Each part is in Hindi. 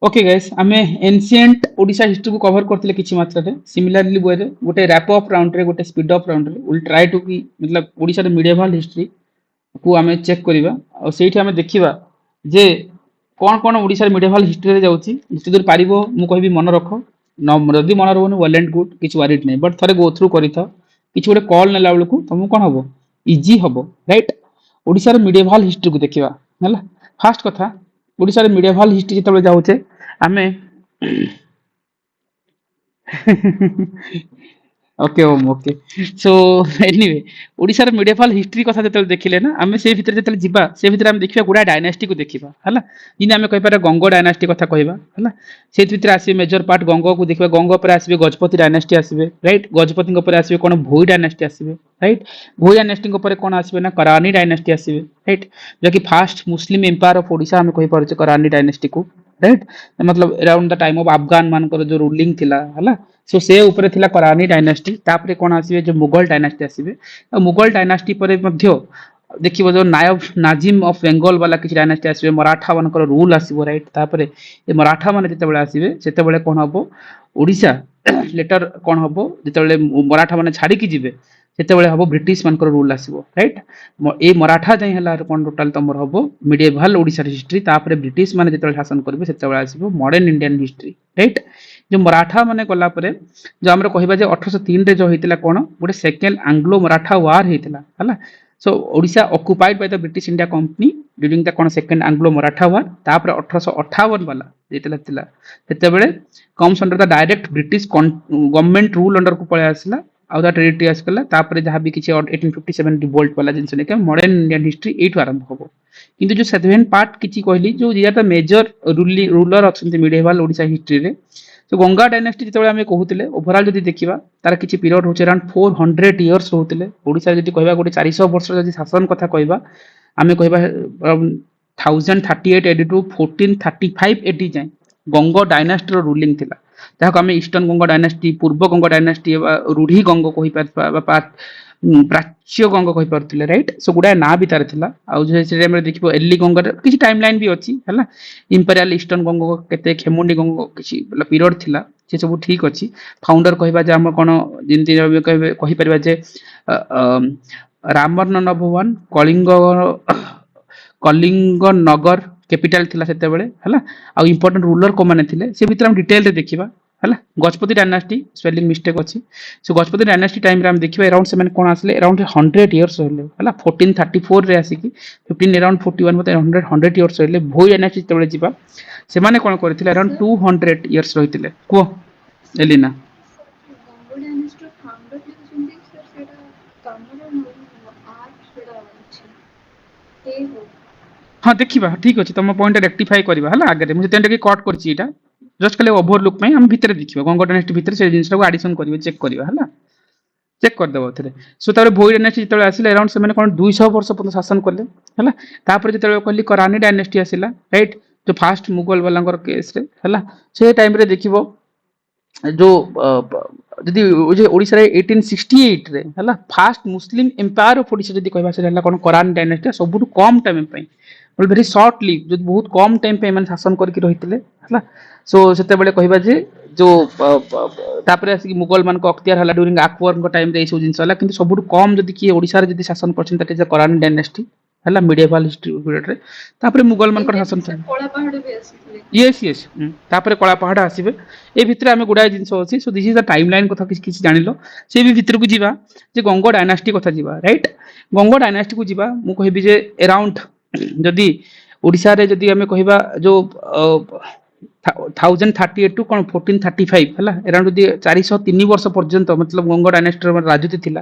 ओके गाइस आमे एंशिएंट ओडिशा हिस्ट्री को कवर करथिले किछि मात्रा रे सिमिलरली वे रे गोटे रैप अप राउंड रे गोटे स्पीड अप राउंड रे विल ट्राई टू की मतलब ओडिशा रे मिडिएवल हिस्ट्री को आमे चेक करिवा और सेठी आमे देखिबा जे कोन कोन ओडिशा रे मिडिएवल हिस्ट्री रे जाउची जति दूर पारिबो मु कहबी मन रखो न जदि मन रहबो वेल एंड गुड किछि वरीड नै बट थरे गो थ्रू करिथा किछि गोटे कॉल नेला बेलकू तुमको कोन हबो इजी हबो राइट ओडिशा रे मिडिएवल हिस्ट्री को देखिबा हला फर्स्ट कथा ओडिशा रे मिडिएवल हिस्ट्री जतबे जाउचे आमे ओके ओम ओके सो एनीवे ओडिसा रे मिडिएवल हिस्ट्री कथा जतल देखिले ना आमे से भितर जतल जिबा से भितर आमे देखिबा गुडा डायनास्टी को देखिबा हला जिने आमे कहि पारे गंगो डायनास्टी कथा कहिबा हला से भितर आसी मेजर पार्ट गंगो को देखिबा गंगो पर आसीबे गजपति डायनास्टी आसीबे राइट गजपति ऊपर आसीबे कोन भोई डायनास्टी आसीबे राइट भोई डायनास्टी ऊपर कोन आसीबे ना करानी डायनास्टी आसीबे राइट जो कि first Muslim empire of Odisha आमे कहि पारछे करानी डायनास्टी को राइट मतलब around the time of Afghan मानकर जो रूलिंग थिला हला सो से ऊपर थिला करानी डायनास्टी तापरे कोन आसीबे जो मुगल डायनास्टी आसीबे मुगल डायनास्टी परे मध्य देखिबो जो नायब नाजिम ऑफ बेंगल वाला किछ डायनास्टी आसीबे मराठा मानकर रूल आसीबो राइट तापरे ए मराठा माने जते बेले आसीबे सेते बेले कोन हबो ओडिशा लेटर कोन हबो जते बेले मराठा माने छाडी की जिवे सेते बेले हबो ब्रिटिश मानकर रूल आसीबो राइट ए मराठा जाई हला कोन टोटल तमर हबो मिडिएवल ओडिसा हिस्ट्री तापरे ब्रिटिश माने जते शासन करबे सेते बेले आसीबो मॉडर्न इंडियन हिस्ट्री राइट जो मराठा माने गला परे जो हमरे कहिबा जे 1803 रे जो हेतिला कोन गोटे सेकंड एंग्लो मराठा वार हेतिला हला so Odisha occupied by the British India company during the कोन सेकंड एंग्लो मराठा वार तापर 1858 वाला जेतला थिला सेते बेले comes under the direct British government rule under को पळे आसिला आउ द टेरिटरी आसकला तापर जहां भी किछि 1857 रिवोल्ट वाला जिंस ने के मॉडर्न इंडियन हिस्ट्री एटु आरंभ होबो किंतु जो सेवन पार्ट किछि कहली जो जे द मेजर रूलर अछंती मिडिएवल ओडिशा हिस्ट्री रे तो गंगा डायनेस्टी जिते आम कहते ओभरऑल जब देखा तार किसी पीरियड हो अराउंड 400 इयर्स होते ओडिशा जब कह गोटे 400 वर्ष जब शासन कथा कहवा आम कह 1038 एडी टू 1435 एडी जाए गंग डायनेस्टी रूलिंग थिला जहाँ आम ईस्टर्न गंग डायनेस्टी पूर्व गंग डायनेस्टी रूढ़ी गंग कह प्राच्य गंग कहि परथिले राइट सो गुडा ना भी तार थिला आ जे से टाइम रे देखिबो एर्ली गंग किछि टाइमलाइन भी अछि हला इंपीरियल ईस्टर्न गंग केते खेमुंडी गंग किछि पीरियड थिला से सब ठीक अछि फाउंडर कहिबा जे हम कोन जिंती कहि परबा जे रामवर्णन भवन कलिंग नगर कैपिटल थिला सेते बेले हला आ इंपोर्टेंट रूलर को माने थिले से भीतर हम डिटेल रे देखिबा हला गजपति डायनास्टी स्पेलिंग मिस्टेक अछि सो गजपति डायनास्टी टाइम रे हम देखिबा अराउंड से कोन आसले अराउंड 100 इयर्स रहले हला 1434 रे आसी की 15 अराउंड 41 मते 100 इयर्स रहले भोई डायनास्टी तबले जिबा से माने कोन करथिले अराउंड 200 इयर्स रहिथिले को एलिना हाँ देखिबा ठीक अछि तुम पॉइंट रेक्टिफाई करबा हला आगे मुझे तेन के कट करछि एटा जस्ट खाली ओवरलुक में हम भीतर देखिबा गंगा डायनेस्टी भीतर से जिंस को एडिशन करबे चेक करबा हला चेक कर देबो थरे सो तारे भोई डायनेस्टी जतले आसिले अराउंड से माने कोन 200 वर्ष पर्यंत शासन करले हला तापर जतले कहली करानी डायनेस्टी आसिला राइट जो फास्ट मुगल वालांगर केस रे हला से टाइम रे देखिबो जो जदि जे ओडिसा रे 1868 रे हला first Muslim empire of Odisha जदि कहबा से हला कोन करानी डायनेस्टी सबुटु कम टाइम पई वेरी शॉर्ट लिव जो बहुत कम टाइम पे मन शासन करके रहितले हला सो सेते बेले कहबा जे जो तापरे आसी मुगल मान को अख्तियार हला ड्यूरिंग अकबर को टाइम रे सब जिंस हला किंतु सबुटु कम जदि कि ओडिसा रे जदि शासन करछन तटे जे करानी डायनेस्टी हला मिडिएवल हिस्ट्री पीरियड रे तापरे मुगल मान को शासन छ कोला पहाड़ भी आसीले यस यस तापरे कोला पहाड़ आसीबे ए भितरे हमें गुडा जिंस होछि so this is the timeline कथा किछ जानिलो से भी भितर को जीवा जे गंगो डायनेस्टी कथा जीवा राइट गंगो डायनेस्टी को जीवा मु कहबी जे अराउंड जदि ओडिसा रे जदि हमें कहबा जो 1038 टू कोन 1435 हला अराउंड जदि 403 वर्ष पर्यंत मतलब गंगा डायनेस्टी राजनीति थिला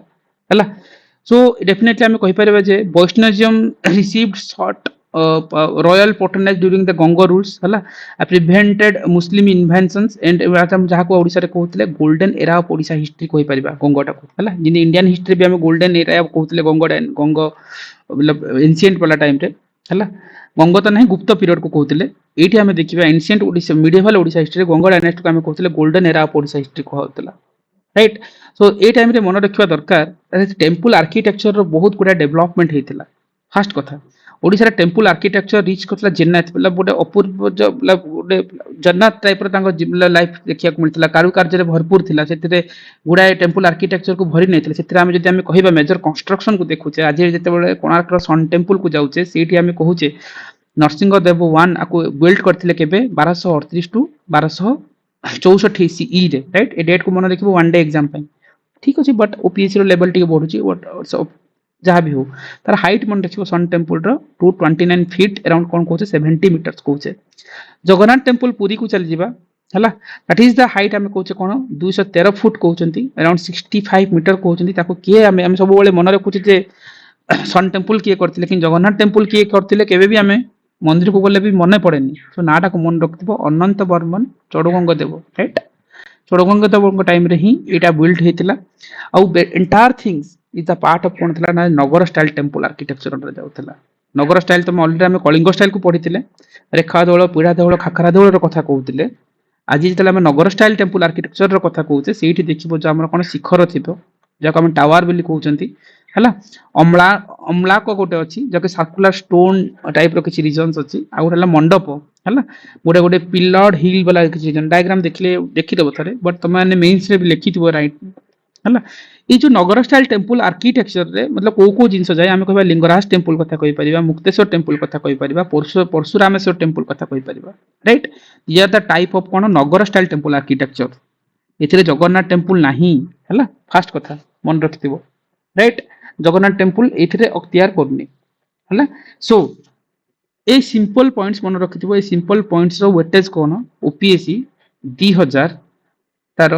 हला सो डेफिनेटली हमें कहि परबा जे Vaishnavism received short royal patronage during the Ganga rules हला प्रिवेंटेड मुस्लिम इन्वेंशंस एंड हम जहा को ओडिसा रे कहतले golden era of Odisha history कहि परबा गंगाटा को हला जिन इंडियन हिस्ट्री भी हमें गोल्डन एरा कहतले गंगा मतलब एंशिएंट वाला टाइम रे हला गंगा तो नहीं गुप्त पीरियड को कहतले एठी हमें देखिबा ancient Odisha medieval Odisha history Ganga dynasty को हमें कहतले golden era of Odisha history कहतला राइट सो ए टाइम रे मन रखिबा दरकार टेंपल आर्किटेक्चर रो बहुत गुडा डेवलपमेंट हेतिला फर्स्ट कथा ओडिसा टेम्पल आर्किटेक्चर रिच करथला जन्नत मतलब गोटे अपूर्व मतलब गोटे जन्नत टाइप रो लाइफ देखिया को मिलथला कारुकार्य रे भरपूर थिला सेतिरे गुडाए टेम्पल आर्किटेक्चर को भरी नैथिले सेतिरे हम जदि हम कहिबा मेजर कंस्ट्रक्शन को देखुचे आज जेते बेले कोणार्क रो सन टेम्पल को जाउचे सेठी हम कहूचे नरसिंह देव 1 आको बिल्ड करथिले केबे 1238 टू 1264 सीई रे राइट ए डेट को मन रखिबो वन डे एग्जाम पे ठीक अछि बट ओपीएससी रो लेवल टिके बढ़ुची बट जहाँ भी हो तार हाइट मन रखिबो सन टेम्पल रो 229 फीट अराउंड कोन कहूचे 70 मीटर्स कहूचे जगन्नाथ टेम्पल पुरी को चल जिबा हला दैट इज द हाइट हम कहूचे कोन 213 फुट कहउचंती अराउंड 65 मीटर कहउचंती ताको के हम सब बेले मन रखुचे जे सन टेम्पल किए करथिले लेकिन जगन्नाथ टेम्पल किए करथिले केबे भी हमें मंदिर को गले भी मने पड़ेनी सो नाटा को मन रखिबो अनंत बर्मन चोडगंग देव राइट चोडगंग देव टाइम रे ही एटा बिल्ड हेतिला आउ entire things is the part of कोन थला ना नगर स्टाइल टेम्पल आर्किटेक्चर रे जाउथला नगर स्टाइल तो ऑलरेडी हम कलिंग स्टाइल को पढिथिले रेखा देवल पीढ़ा देवल खाखरा देवल रो कथा कहउथिले आज जेतला हम नगर स्टाइल टेम्पल आर्किटेक्चर रो कथा कहउचे सेठी देखिबो जे हमर कोन शिखर थिबो जाको हम टावर बोली कहउचंती हला अमला अमला को गोटे अछि जके सर्कुलर स्टोन टाइप रो किछि रीजन्स अछि आ गोटे हला मंडप हला गोटे गोटे पिलर्ड हिल वाला किछि डायग्राम देखले देखि देबो थरे बट तमाने मेंस रे भी लिखिथिबो राइट हला ये जो नगर स्टाइल टेम्पल आर्किटेक्चर रे मतलब को जिनस जाय हम कहबा लिंगराज टेम्पल कथा कहि परिबा मुक्तेश्वर टेम्पल कथा कहि परिबा परशुरामेश्वर टेम्पल कथा कहि परिबा राइट ये आर द टाइप ऑफ कोन नगर स्टाइल टेम्पल आर्किटेक्चर एथिरे जगन्नाथ टेम्पल नाही हला फर्स्ट कथा मन रखिथिबो राइट जगन्नाथ टेम्पल एथिरे अख्तियार करनी हला सो ए सिंपल पॉइंट्स मन रखिथिबो ए सिंपल पॉइंट्स रो वेटेज कोन ओपीएससी 2000 तार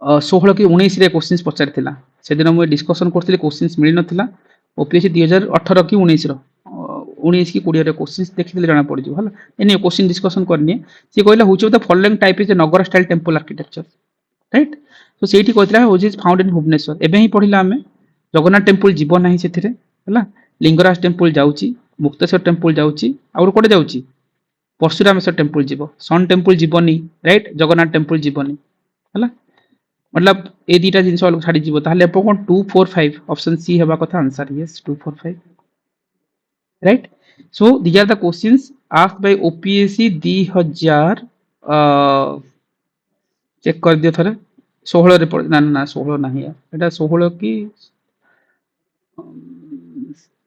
16 कि 19 रे क्वेश्चंस पचारिथिला से दिन हम डिस्कशन करथिले क्वेश्चंस मिल नथिला ओपीएससी 2018 कि 19 रो 19 कि 20 रे क्वेश्चंस देखिले जाना पड़ जो हला एनी क्वेश्चन डिस्कशन करनी से कहला हुच the following type is Nagara style temple architecture right तो सेठी कहथिला which is found in Bhubaneswar एबे ही पढिला हमें जगन्नाथ टेम्पल जीवन नाही सेथिरे हला लिंगराज टेम्पल जाउची मुक्तेश्वर टेम्पल जाउची और कोडे जाउची परशुरामेश्वर टेम्पल जीवो सन टेम्पल जीवनी राइट जगन्नाथ टेम्पल जीवनी हला मतलब ए दीटा जिनस अलग छाड़ी जीवो ताले एपो कोन 245 ऑप्शन सी हेबा कथा answer yes 245 right so these are the questions asked by OPSC 2000 check कर दियो थरे 16 रे ना ना 16 नाही एटा 16 की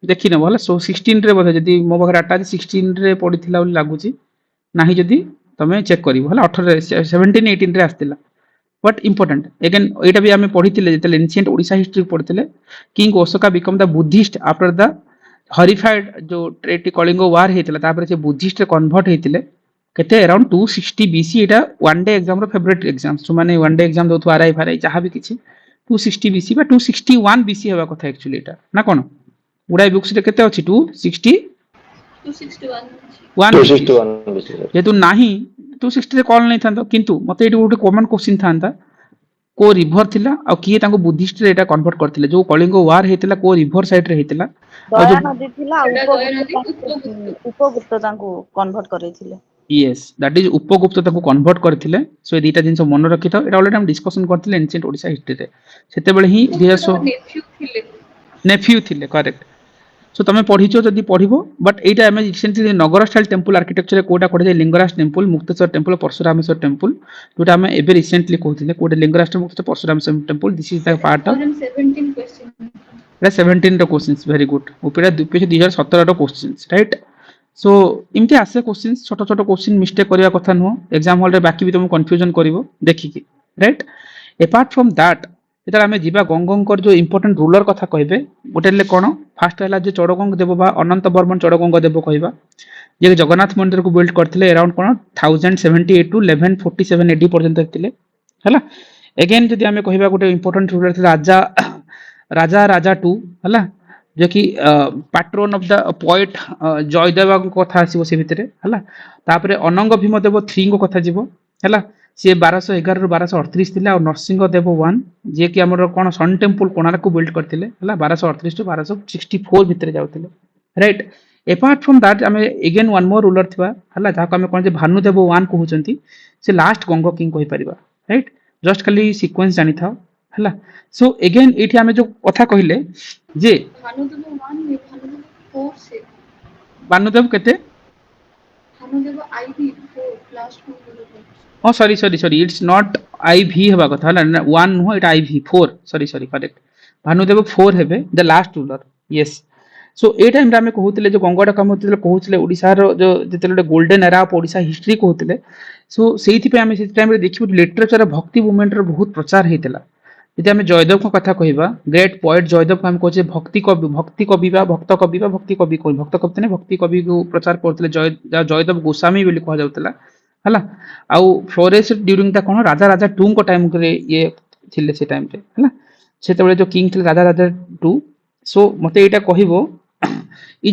देखि न बोला सो 16 रे बोले जदी मो बगर डाटा 16 रे पडिथिला बोली लागुची नाही जदी तमे चेक करिवो हला 18 रे 17 18 रे आस्तिला बट इंपोर्टेंट अगेन एटा भी हमें पढिथिले जेते एंशिएंट ओडिसा हिस्ट्री पढिथिले king Ashoka become the Buddhist after the horrified जो ट्रेटी कलिंग वार हेतिला तापर से बुद्धिस्ट रे कन्वर्ट हेतिले केते अराउंड 260 बीसी एटा वन डे एग्जाम रो फेवरेट एग्जाम सो माने वन डे एग्जाम दोथु आरआई फारआई जहां भी किछि 260 बीसी बा 261 बीसी हेबा कथा एक्चुअली एटा ना कोन उडाई बुक्स रे केते अछि 261 जेतु नाही 260 रे कॉल नहीं थांतो किंतु मते एटी गोटे कॉमन क्वेश्चन थांता को रिवर थिला आ किए तांको बुद्धिस्ट रे एटा कन्वर्ट करथिले जो कलिंग वार हेतिला को रिवर साइड रे हेतिला दया नदी थिला उपगुप्त तांको कन्वर्ट करैथिले यस दैट इज उपगुप्त तांको कन्वर्ट करथिले सो ए दीटा जिंस मन रखितो एटा ऑलरेडी हम डिस्कशन करथिले एंशिएंट ओडिसा हिस्ट्री रे सेते बेले ही 2000 नेफ्यू थिले करेक्ट सो तमे पढिचो जदी पढिबो बट एटा हम recently Nagara style temple architecture कोटा कोडे Lingaraj temple Mukteswar temple Parashurameswar temple जोटा हम एबे रिसेंटली कहथिले कोडे Lingaraj temple Mukteswar Parashurameswar temple this is the part of 17 question 17 रो क्वेश्चंस वेरी गुड ओपेरा 2017 रो क्वेश्चंस राइट सो इमते आसे क्वेश्चंस छोटो छोटो क्वेश्चन मिस्टेक करिया कथा नो एग्जाम हॉल रे बाकी भी तुम कंफ्यूजन करिवो देखि की राइट अपार्ट फ्रॉम दैट एतर हमें जीवा गंगंकर जो इंपोर्टेंट रूलर कथा कहबे गोटेले कोन फास्ट हला जे चोडगंग देव बा अनंत बर्मन चोडगंग देव कहबा जे जगन्नाथ मंदिर को बिल्ड करथिले अराउंड कोन 1078 टू 1147 एडी पर्यंत थिले हला अगेन जदी हमें कहबा गोटे इंपोर्टेंट रूलर थे राजा राजा राजा 2 हला जो कि patron of the poet Jayadeva को कथा आसीबो से भितरे हला तापरे अनंग भीमदेव 3 को कथा जीवो हला से 1211 रु 1238 थिला और नरसिंह देव 1 जे कि हमर कोन सन टेम्पल कोणार्क को बिल्ड करथिले हला 1238 टू 1264 भितरे जाउथिले राइट अपार्ट फ्रॉम दैट हमें अगेन वन मोर रूलर थिबा हला जाको हमें कोन जे भानुदेव 1 कहउचंती से लास्ट गंग किंग कहि परिबा राइट जस्ट खाली सीक्वेंस जानि थाओ हला सो अगेन एठी हमें जो कथा कहले जे भानुदेव 1 नहीं भानुदेव 4 से बानुदेव केते भानुदेव आईवी 4 लास्ट में बोलो ओ सॉरी इट्स नॉट आईवी हेबा कथा हला 1 नो एटा आईवी 4 सॉरी करेक्ट भानुदेव 4 हेबे the last ruler yes so ए टाइम रे हमें कहउतले जो गंगोडा काम होतले कहउतले ओडिसा रो जो जेतले golden era of Odisha history कहउतले सो सेहिति पे हमें से टाइम रे देखिबो लिटरेचर भक्ति मूवमेंट रो बहुत प्रचार हेतला यदि आम जयदेव को कथा कहवा ग्रेट पोएट जयदेव को आम कहे भक्ति कवि बा भक्त कवि बा भक्ति कवि कवि भक्त कवि ने भक्ति कवि को प्रचार करते जयदेव गोस्वामी बोली कह जाउतला हला आउ फ्लोरेस ड्यूरिंग द कोन राजा राजा 2 को टाइम करे ये थिले से टाइम रे हला सेतबेले जो किंग थिले राजा राजा 2 सो मते एटा कहिबो ई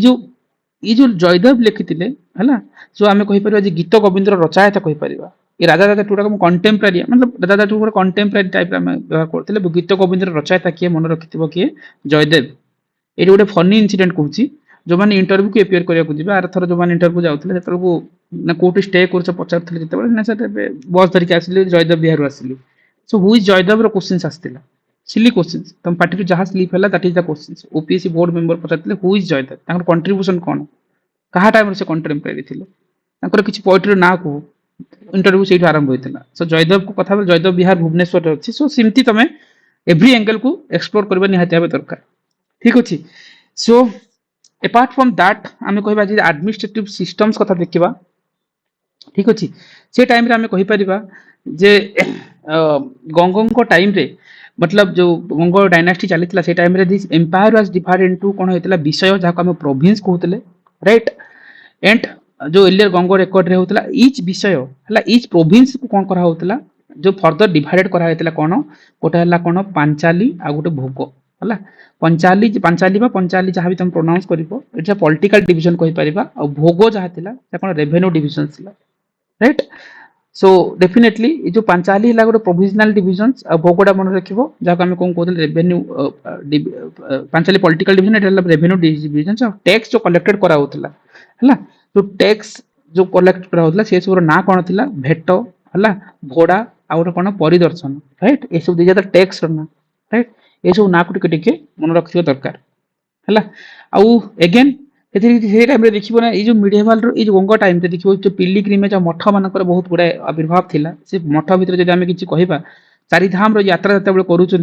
जो जयदेव लिखिथिले हला सो आमे कहि परबा जे गीत गोविंदर रचयिता कहि परबा ये राजा राजा टू को कंटेम्परारी मतलब राजा राजा टू को कंटेम्परारी टाइप रे व्यवहार करथिले गीत गोविंदर रचयिता किए मन रखिथिबो किए जयदेव एटी गोटे फनी इंसिडेंट कहूची जो माने इंटरव्यू को अपियर करिया को जिबा आर थर जो माने इंटरव्यू जाउथिले सेतर को ना कोठी स्टे करछ पचारथिले जेतेबेले ना सेते बस धरि के आसिले जयदेव बिहार आसिले सो हु इज जयदेव रो क्वेश्चंस आस्तिला सिली क्वेश्चंस तुम पार्टी रो जहां स्लीप हला that is the questions OPSC board member पचारथिले हु इज जयदेव ताकर कंट्रीब्यूशन कोन कहा टाइम रे से कंटेम्परारी थिले ताकर किछि पोएट्री ना को इंटरव्यू से आरंभ होता सो जयदेव को कथा जयदेव बिहार भुवनेश्वर अच्छी सो सिमती तुम एव्री एंगल को एक्सप्लोर करबा निहाती भाबे दरकार ठीक अछि सो अपार्ट फ्रॉम दैट आमे कहबा जे एडमिनिस्ट्रेटिव सिस्टम्स कथा देखिबा ठीक अछि से टाइम रे आमे कहि परिबा जे गंगों को टाइम रे मतलब जो गंगो डायनास्टी चलीथिला से टाइम रे this empire was divided into कोन होइतला विषय जाको आमे प्रोविंस कहउतले राइट एंड जो एलियर गंगो रेकॉर्ड रे होतला ईच विषय हला ईच प्रोविंस को कोन करा होतला जो फर्दर डिवाइडेड करा होतला कोन कोटा हला कोन पांचाली आ गोटे भोग हला पांचाली बा पंचाली जहां भी तुम प्रोनाउंस करिवो इट्स अ पॉलिटिकल डिवीजन कहि परिबा आ भोग जहा थिला से कोन रेवेन्यू डिवीजन थिला राइट सो डेफिनेटली ये जो पांचाली हला गोटे प्रोविजनल डिवीजन्स आ भोगडा मन रखिवो जाको हम कोन कोदल रेवेन्यू पांचाली पॉलिटिकल डिवीजन एटा रेवेन्यू डिवीजन आ टैक्स जो कलेक्टेड करा होतला हला तो टैक्स जो कलेक्ट करा होतला से सब ना कोन थिला भेटो हला भोडा आ गोटे कोन परिदर्शन राइट ए सब दिजा टैक्स ना राइट ए सब ना को टिके मन रखियो दरकार हला आउ अगेन से टाइम देखिए ना ये मिडिएवल ये गंगा टाइम देखिए जो पिलिग्रिमेज मठ मानकर बहुत गुड़ाए आविर्भाव थिला से मठ भितर जब आम किसी कहवा चारिधाम यात्रा जो करें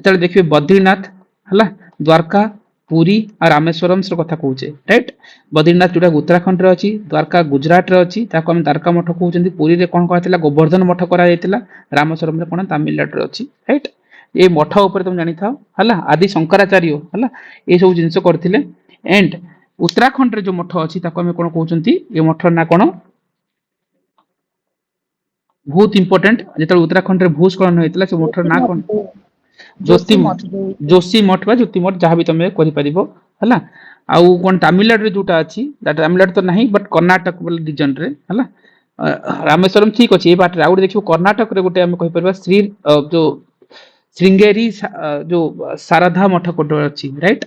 है देखिए बद्रीनाथ है द्वारका पुरी और रामेश्वरम कथा कहे राइट बद्रीनाथ जोटा उत्तराखंड रे अच्छी द्वारका गुजरात रे अच्छी आम द्वारका मठ कहते पुरी रे कौन कहला गोवर्धन मठ करा रामेश्वरम कौन तमिलनाडु अच्छी राइट ये मठ उपर तुम जानी था है आदि शंकराचार्य है ये सब जिनस करते एंड उत्तराखंड रे जो मठ अच्छी आम कौन कहते ये मठर ना कौन बहुत इंपोर्टेंट जो उत्तराखंड रे भूस्खलन होता से मठर ना कौन जोशी मठ बा ज्योति मठ जहाँ भी तुम कर आउ कौन तमिलनाडु रे जोटा अच्छी तमिलनाडु तो नहीं बट कर्नाटक रिजन रे है रामेश्वरम ठीक अच्छे ये बाटे आउ देखिए कर्नाटक रे गोटे कहि परबा श्री जो श्रृंगेरी जो शारदा मठ कोटे अच्छी राइट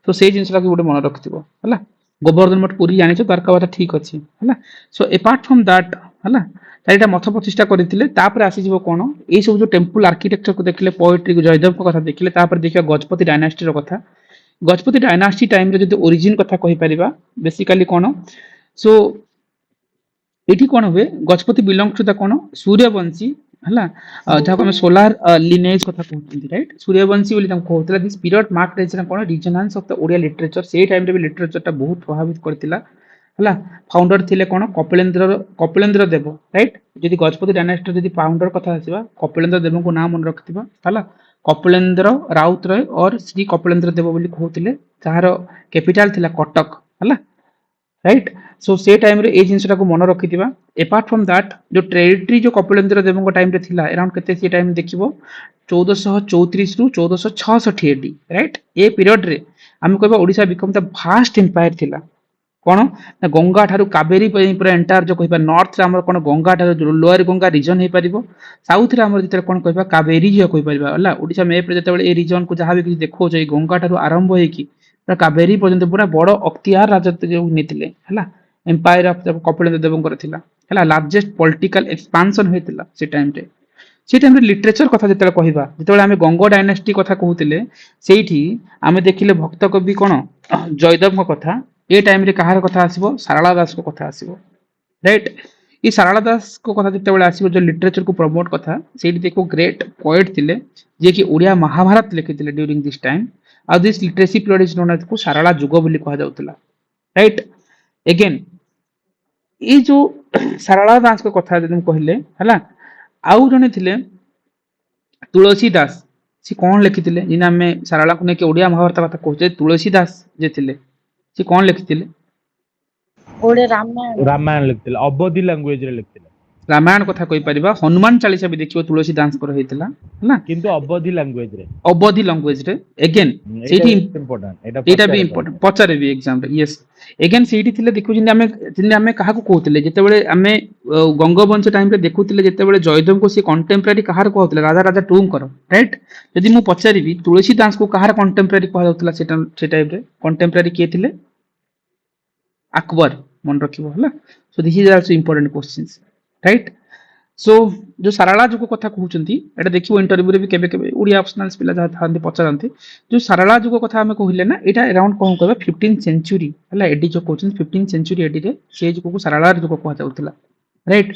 तो से जिनसा गोटे मन रखिथो है गोवर्धन मठ पुरी जानी द्वारका बाटा ठीक अच्छी है सो अपार्ट फ्रॉम दैट है चारिटा मठ प्रतिष्ठा करते आसीज कौन ये सब जो टेम्पल आर्किटेक्चर को देखले पोएट्री को जयदेव को कथा देखले देखिए गजपति डायनास्टी कथा गजपति डायनास्टी टाइम रे जो ओरिजिन कथा कहि परिबा बेसिकली कौन सो ये कौन हुए गजपति बिलोंग टू द कौन सूर्यवंशी है जहाँ हम सोलार लिनेज कथा कहते राइट सूर्यवंशी बोली कहते दिस पीरियड मार्क रेजन कौन resonance of the Odia literature से टाइम रे भी लिटरेचर बहुत प्रभावित करथिला है फाउंडर थिले कौन कपिलेन्द्र देव राइट जदि गजपति डायनास्टी जदि फाउंडर कथा आसीबा कपिलेन्द्र देव को नाम मन रखिथिबा है कपिलेन्द्र राउत रॉय और श्री कपिलेन्द्र देव बोली कहते जार कैपिटल थिला कटक है राइट सो से टाइम रे ए जिनसटा को मन रखिथिबा अपार्ट फ्रॉम दैट जो टेरिटरी जो कपिलेन्द्र देव को टाइम रे थिला अराउंड केते से टाइम देखिबो 1434 रु 1466 एडी राइट ए पीरियड रे हम कहबा Odisha become the first empire थिला कौन ना गंगा ठारू कावेरी पूरा एंटायर जो कहबा नॉर्थ रे हमर कोन गंगा ठारू लोअर गंगा रीजन हे परिबो साउथ रे हमर जिते कोन कहबा कावेरी जो कहि परिबा हला ओडिसा मैप रे जते ए रीजन को जहां भी किछ देखो जे गंगा ठारू आरंभ होई कि पूरा कावेरी पर्यंत पूरा बड़ अख्तियार राजत्व जो नेतिले हला एम्पायर ऑफ कपिलेन्द्र देव थिला हला लार्जेस्ट पॉलिटिकल एक्सपांशन होइतिला से टाइम रे से टाइम लिटरेचर कथा जिते कहवा जिते आम गंग डायनास्टी कथा कहते से आम देखिले भक्त कवि कौन जयदेव कथा ए टाइम रे कहार कथा आसीबो सारला दास को कथा आसीबो राइट ये सारला दास को कथा जिते आसीबो जो लिटरेचर को प्रमोट कथा से देखो ग्रेट पोएट थिले जे कि ओडिया महाभारत लिखिथिले ड्यूरिंग दिस टाइम आ this literacy period is known as को सारला जुग बोली कहा जाउतला राइट अगेन ये जो सारला दास को कथा जदि कहले हला आउ जने थिले तुलसी दास से कौन लिखिथिले जिना आमे सारला को नेके ओडिया महाभारत कथा कहचे तुलसी दास जे थिले से कौन लिखिथिले ओडे रामायण रामायण लिखथिले अवधि लैंग्वेज रे लिखथिले रामायण कथा कहि परिबा हनुमान चालीसा भी देखियो तुलसी दास को हेतिला हला किंतु अवधि लैंग्वेज रे अवधि लैंग्वेज रे अगेन सेठी इंपोर्टेंट एटा भी इंपोर्टेंट पचारे भी एग्जाम रे यस अगेन सेठी थिले देखु जिने आमे काहा को कहतिले जेते बेले आमे गंगवंश टाइम रे देखुतिले जेते बेले जयदेव को से कंटेम्पररी कहार कहतिले राजा राजा टूंकर राइट यदि मु पचारिबी तुलसी दास को कहार कंटेम्पररी कहा जाउतला से टाइम रे कंटेम्पररी के थिले अकबर मन रखिबो हला सो this is also important questions right सो जो सारला जुग कथा कहउचंती एटा देखिबो इंटरव्यू रे भी केबे केबे ओडिया ऑप्शनल पिला जा थांती पचारंती जो सारला जुग कथा हमें कहिले ना एटा अराउंड कहू कहबा 15th सेंचुरी हला एडी जो कहउचंती 15th सेंचुरी एडी रे से जुग को सारला जुग कहा जाउतला राइट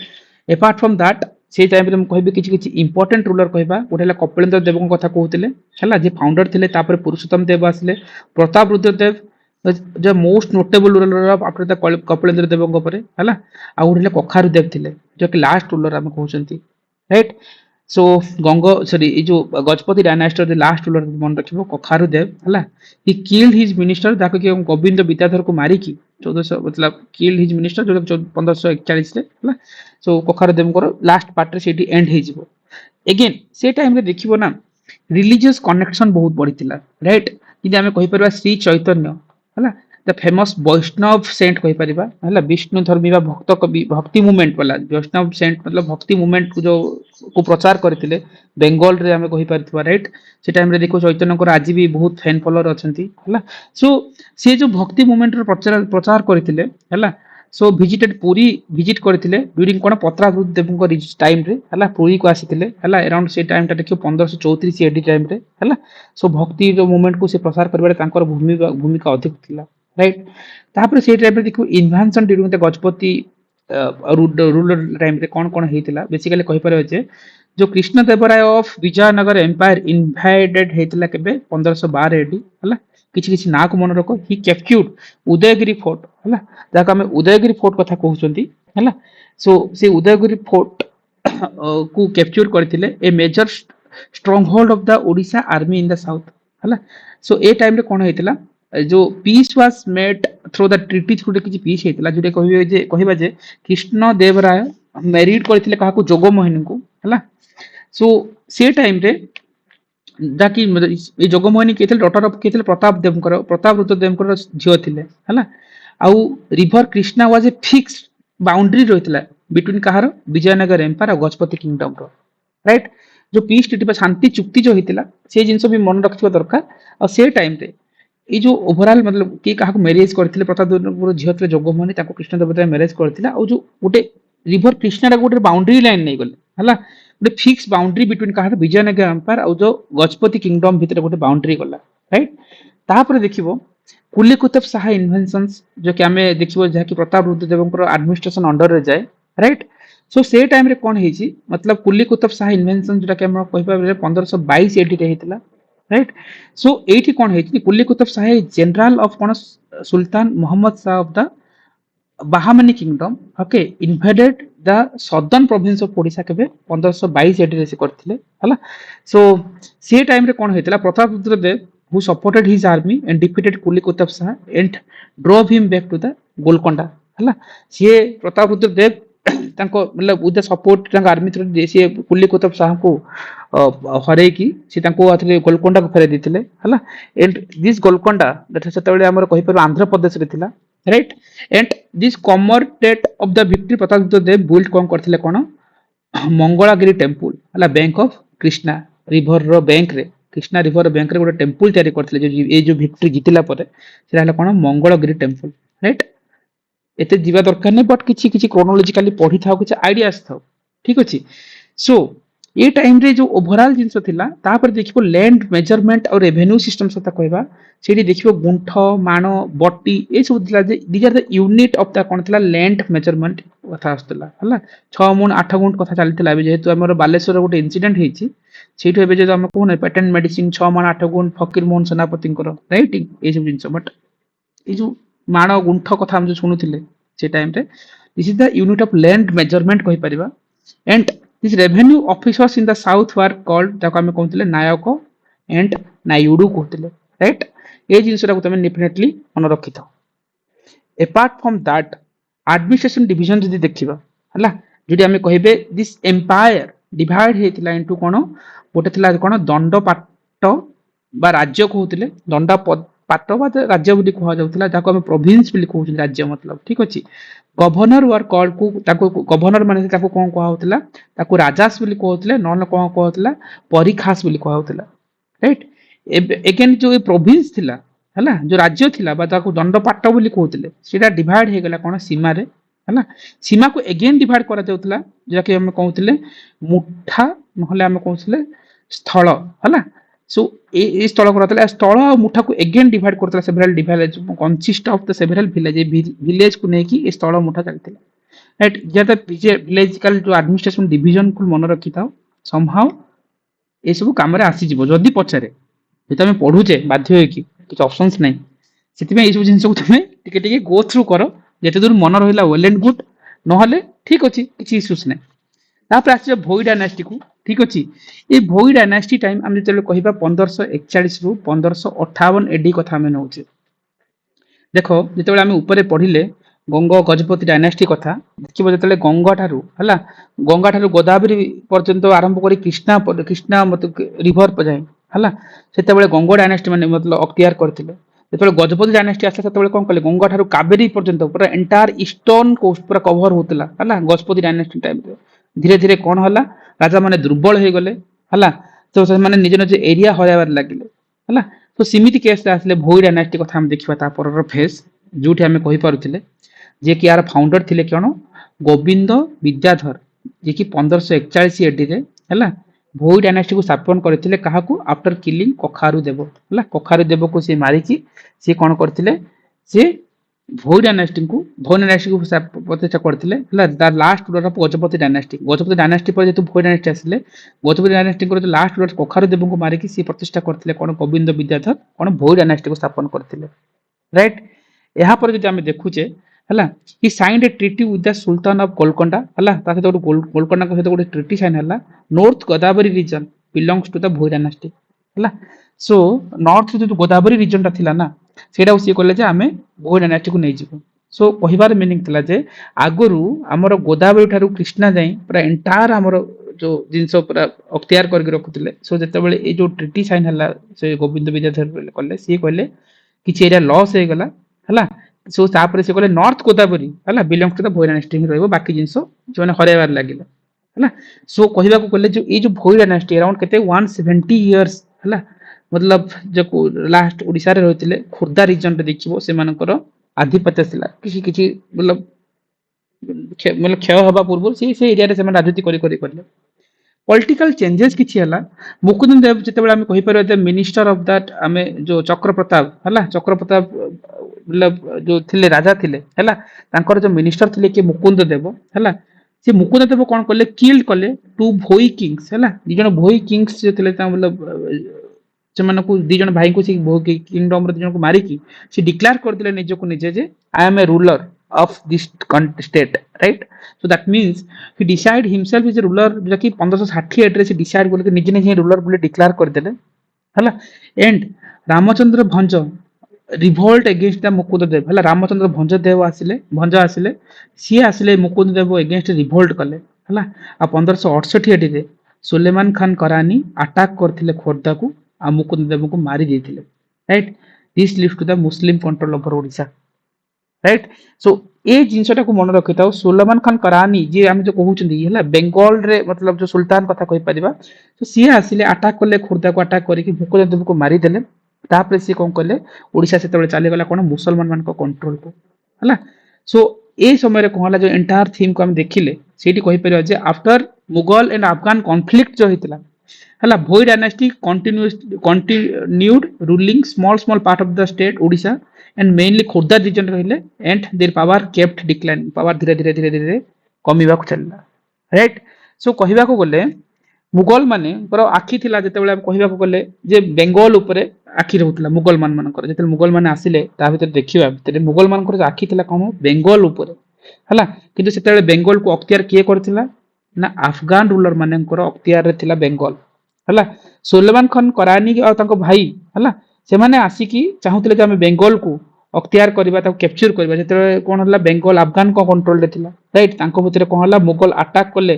अपार्ट फ्रॉम दैट से टाइम रे हम कहबे किछि किछि इंपोर्टेंट रूलर कहबा ओटेला कपिलेंद्र देव को कथा कहउतले हला जे फाउंडर थिले तापर पुरुषोत्तम देव आसले प्रताप रुद्र देव जो most notable ruler of after the Kapilendra Dev पर है आ कखारु देव थिले जो कि लास्ट रूलर आम कहते राइट सो गंग सॉरी ये जो Gajapati dynasty the last ruler मन रखिबो कखारु देव है ही किल्ड हिज मिनिस्टर जाको कि गोविंद विद्याधर को मारिकी 1400 मतलब किल्ड हिज मिनिस्टर जो 1541 रे है सो कखारु देव को लास्ट पार्ट रे सेठी एंड हे जिवो अगेन से टाइम रे देखिबो ना रिलीजियस कनेक्शन बहुत बढ़िथिला राइट कि आमे कहि परबा श्री चैतन्य है द फेमस वैष्णव सेंट कहि परिबा है विष्णु धर्मी भक्त कवि भक्ति मूवमेंट वाला वैष्णव सेंट मतलब भक्ति मूवमेंट को जो को प्रचार करथिले बंगाल रे हमें कहि परथवा राइट से टाइम रे देखो चैतन्य को आज भी बहुत फैन फॉलोअर अछंती है सो से जो भक्ति मूवमेंट रो प्रचार करथिले है सो विजिटेड पुरी विजिट करथिले ड्यूरिंग कोन प्रतापरुद्र देव को टाइम रे हला पुरी को आसीथिले हला अराउंड से टाइम टा देखियो 1534 एडी टाइम रे हला सो भक्ति जो मूवमेंट को से प्रसार करबारे तांकर भूमिका अधिक थिला राइट तापर से टाइम रे देखियो invention during the Gajapati ruler time रे कोन हेतिला बेसिकली कहि परबे जे जो कृष्ण देवराय ऑफ विजयनगर एम्पायर इन्वाइडेड हेतिला केबे 1512 एडी हला किछि किछि ना को मन रखो ही कैप्चर्ड उदयगिरी फोर्ट हला जाका हमें उदयगिरी फोर्ट कथा कहउचंती हला सो से उदयगिरी फोर्ट को कैप्चर करथिले a major stronghold of the Odisha army in the south हला सो ए टाइम रे कोन हेतिला जो peace was made through the treaties गुटे किछि पीस हेतिला जुटे कहबा जे कृष्ण देवराय मैरिड करथिले काहा को जोगमोहिनी को हला सो से टाइम रे जाकि ये जोगमोहिनी के डॉटर ऑफ के प्रताप देव प्रताप रुद्र देव झील थिले हला आउ river Krishna was a fix boundary रहितला बिटवीन कहार विजयनगर एम्पायर और गजपति किंगडम रो राइट जो पीस ट्रीटी शांति चुक्ति जो होइतिला से जिंस भी मन रखिबा दरकार और से टाइम रे ये जो ओवरऑल मतलब के काहा को मैरिज करथिले प्रताप रुद्र झील थे जोगमोहिनी ताको कृष्ण देवराय मैरिज करथिला और जो गोटे रिवर कृष्णा गोटे बाउंड्री लाइन नहीं गले हला गोटे फिक्स बाउंड्री बिटवीन कहार विजयनगर एम्पायर और जो गजपति किंगडम भितर गोटे बाउंड्री गला राइट तापर देखिबो कुली कुतुब शाह इन्वेंशंस जो कि हमें देखिबो जहा कि प्रताप रुद्र देव एडमिनिस्ट्रेशन अंडर रे जाए राइट सो से टाइम रे कोन हेची मतलब कुली कुतुब शाह इन्वेंशन जोटा कि हम कहि पाबे 1522 एडी रे हेतिला राइट सो एठी कोन हेची कुली कुतुब शाह जनरल ऑफ कोन Sultan Mohammed Shah of the Bahmani kingdom okay invaded the southern province of Odisha केबे 1522 एडी रे से करथिले हला सो से टाइम रे कोन हेतिला प्रताप रुद्र देव who supported his army and defeated Kuli Kutub Shah and drove him back to the Golconda हला से प्रताप रुद्र देव तांको मतलब विद द सपोर्ट तांको आर्मी थ्रू से कुली कुतुब शाह को हरे की से तांको आथरे गोलकोंडा को फेरे दिथिले हला एंड दिस गोलकोंडा दैट सेतबेले हमर कहि पर आंध्र प्रदेश रे थिला right and this commemorate of the victory Pratap Rudra Dev build कोन करथिले कोन मंगलागिरी टेंपल हला बैंक ऑफ कृष्णा रिवर रो बैंक रे कृष्णा रिवर बैंक रे गोटे टेंपल तैयारी करथिले जो ए जो विक्ट्री जितिला परे सेला हला कोन मंगलगिरी टेंपल राइट एते जीवा दरकार नै बट किछि किछि क्रोनोलॉजिकली पढी थाओ किछि आईडियास थाओ ठीक अछि सो ये टाइम रे जो ओवरऑल जिंस थिला तापर देखिबो लैंड मेजरमेंट और रेवेन्यू सिस्टम सता कहबा सेठी देखिबो गुंठ माण बट्टी ए सब थिला जे these are the unit of the कोन थिला लैंड मेजरमेंट कथा आस्तला हला 6 गुण 8 गुण कथा चलतिला बे जेहेतु हमर बालेश्वर गोटे इंसिडेंट हेछि सेठी एबे जे हम कोन पेटेंट मेडिसिन 6 गुण 8 गुण फकीर मोहन सेनापतिंकर राइटिंग ए सब जिंस बट ए जो माण गुंठ कथा हम जो सुनुथिले से टाइम रे this is the unit of land measurement कहि परिबा and these revenue officers in the south were called जाको हमें कहते नायक एंड नायुडू कहते राइट ये जिनसटा को तुम डेफिनेटली मन रखी था apart from that administration division जदी देखिबा हला जदी हमें कहबे दिस एम्पायर डिवाइड हेतिला इनटू कोन गोटे थिला कोन दंड पाट बा राज्य कहउतिले दंड पाट बा राज्य बोली कहा जाउतिला जाको हमें प्रोविंस बोली कहउतिले राज्य मतलब ठीक अछि गवर्नर वर कॉल्ड को ताको गवर्नर माने ताको कोन कहा होतला ताको राजास बोली कहउतिले नन कोन कहउतिला परिखास बोली कहउतिला राइट अगेन जो प्रोविंस थिला हला जो राज्य थिला बा ताको दंड पाट बोली कहउतिले सेटा डिवाइड हे गेला कोन सीमा रे हला सीमा को अगेन डिवाइड करा जाउतिला जाके हम कहउतिले मुठा नहले हम कहउतिले स्थल हला सो ए स्थल करतला स्थल और मुठा को again divide Kartala several village consist of the several village village को नेकी ए स्थल मुठा चलतिला राइट जेता विलेजिकल जो एडमिनिस्ट्रेशन डिवीजन को मन रखी थाओ समहाउ ए सब काम रे आसी जिवो जदी पछारे जेता हम पढुचे बाध्य होय कि कुछ ऑप्शंस नहीं सेति में ए सब जिंस को तुमे टिके टिके गो थ्रू करो जेते दूर मन रहिला वेल एंड गुड नहले ठीक अछि किछि इश्यूज नहीं तापर आसी भोई डायनास्टी को ठीक अछि ए भोई डायनास्टी टाइम हम जते कहबा 1541 रु 1558 एडी कथा हम नउचे देखो जते हम ऊपर पढिले गंग गजपति डायनास्टी कथा देखिबो जते गंगा ठारू हला गंगा ठारू गोदावरी पर्यंत आरंभ करी कृष्णा मतलब रिवर पर जाय हला सेते बेले गंगा डायनास्टी माने मतलब अख्तियार करथिले जते गजपति डायनास्टी आसे सेते बेले कोन कले गंगा ठारू कावेरी पर्यंत पूरा एंटायर ईस्टर्न कोस्ट पूरा कवर होतला हला गजपति डायनास्टी टाइम रे धीरे धीरे कौन हला राजा माने दुर्बल हो गले हला तो से माने निज निज एरिया हराबार लागिले हला तो सीमित केस रे आसले भोई डायनास्टी कथा हम देखिबा ता परर फेस जोठी हमें कहि पारुथिले जे कि यार फाउंडर थिले कोन गोविंद विद्याधर जे कि 1541 एडी रे हला भोई डायनास्टी को स्थापन करथिले काहा को आफ्टर किलिंग कखारु देव हला कखारु देव को से मारी की से कोन करथिले से भोई डायनास्टी को प्रतिष्ठा करथिले हला the last ruler of Gajapati dynasty पर जेतु भोई डायनास्टी आसिले गजपति डायनास्टी को जो लास्ट रूलर कखारु देव को मारी की से प्रतिष्ठा करथिले कोन गोविंद विद्याधर कोन भोई डायनास्टी को स्थापन करथिले राइट यहा पर जे हम देखुचे हला he signed a treaty with the sultan of Golconda हला ताके तो गोलकोंडा को तो ट्रीटी साइन हला north Godavari region belongs to the Bhoi dynasty हला सो नॉर्थ जो गोदावरी रीजन ता थिला ना सेटा उसी कहले जे आमे भोई डायनास्टी को नै जिवो सो कहिबार मीनिंग थिला जे आगरु हमर गोदावरी ठारू कृष्णा जाई पूरा एंटायर हमर जो जिंस पूरा अख्तियार करके रखुतिले सो जते बेले ए जो ट्रीटी साइन हला से गोविंद विद्याधर कहले सी कहले किछि एरिया लॉस हे गला हला सो तापर से कहले नॉर्थ गोदावरी हला belongs to the Bhoi dynasty रहइबो बाकी जिंस जो ने हरेबार लागिला हला सो कहिबा को कहले जो ए जो भोई डायनास्टी अराउंड केते 170 इयर्स हला मतलब जो लास्ट ओडिसा रे रहतिले खुर्दा रीजन रे देखिबो से मानकर आधिपत्य थिला किछि किछि मतलब क्षय हबा पूर्व से एरिया रे से राजनीति करी करले पॉलिटिकल चेंजेस किछि हला मुकुंद देव जते बेला हम कहि परबे द मिनिस्टर ऑफ दैट हमें जो चक्र प्रताप हला चक्र प्रताप मतलब जो थिले राजा थिले हला तांकर जो मिनिस्टर थिले के मुकुंद देव हला से मुकुंद देव कोन करले किल करले टू भोई किंग्स हला दी जण भोई किंग्स जो थिले ता मतलब जमन को दी जण भाई को से भोई किंगडम रे दी जण को मारी की से डिक्लेयर कर दिले निज को निजे जे I am a ruler of this state right so that means he decide himself is a ruler जकी 1568 रे से डिसाइड बोल के निजे निजे रूलर बोले डिक्लेयर कर देले हला and Ramachandra Bhanja revolt against the Mukunda Dev हला रामचंद्र भंज देव आसिले सी आसिले मुकुंद देव अगेंस्ट रिवोल्ट कले हला आ 1568 रे सुलेमान खान करानी अटैक करथिले खोर्धा को आ मुकुंद देव को मारी देथिले right this leads to the Muslim control over Odisha right so ए जिनसटा को मन रखिता सुलेमान खान करानी जे हम जो कहउचंदी हला बंगाल रे मतलब जो सुल्तान कथा कहि परिबा तो सी आसिले अटैक करले खोर्धा को अटैक करी कि मुकुंद देव को मारी देले तापर से कोन करले ओडिशा से तळे चली गला कोन मुसलमान मान को कंट्रोल को हला सो ए समय रे कहला जो एंटायर थीम को हम देखिले सेठी कहि परिबा जे after Mughal and Afghan conflict जो होता है Bhoi dynasty continued ruling small small part of the state Odisha and mainly Khordha region रहिले and their power kept decline power धीरे धीरे धीरे धीरे कमिबा को चलला राइट सो कहबा को गले मुगल माने आखि थिला जेतेबेले कहबा को गले जे बेंगल ऊपर आखि रहउतला मुगल मानकर जेते मुगल माने आसिले ता भीतर देखिबा भीतर मुगल मानकर आखि थिला कोन बेंगल ऊपर हला किंतु सेतेबेले बेंगल को अख्तियार किए करथिला ना अफगान रूलर मानकर अख्तियार रे थिला बेंगल हला सुलेमान खान करानी और तांको भाई हला से माने आसिकी चाहुतले जे हम बेंगल को अख्तियार करबा ता कैप्चर करबा जेते कोन हला बेंगल अफगान को कंट्रोल रे थिला राइट तांको भीतर कोन हला मुगल अटैक करले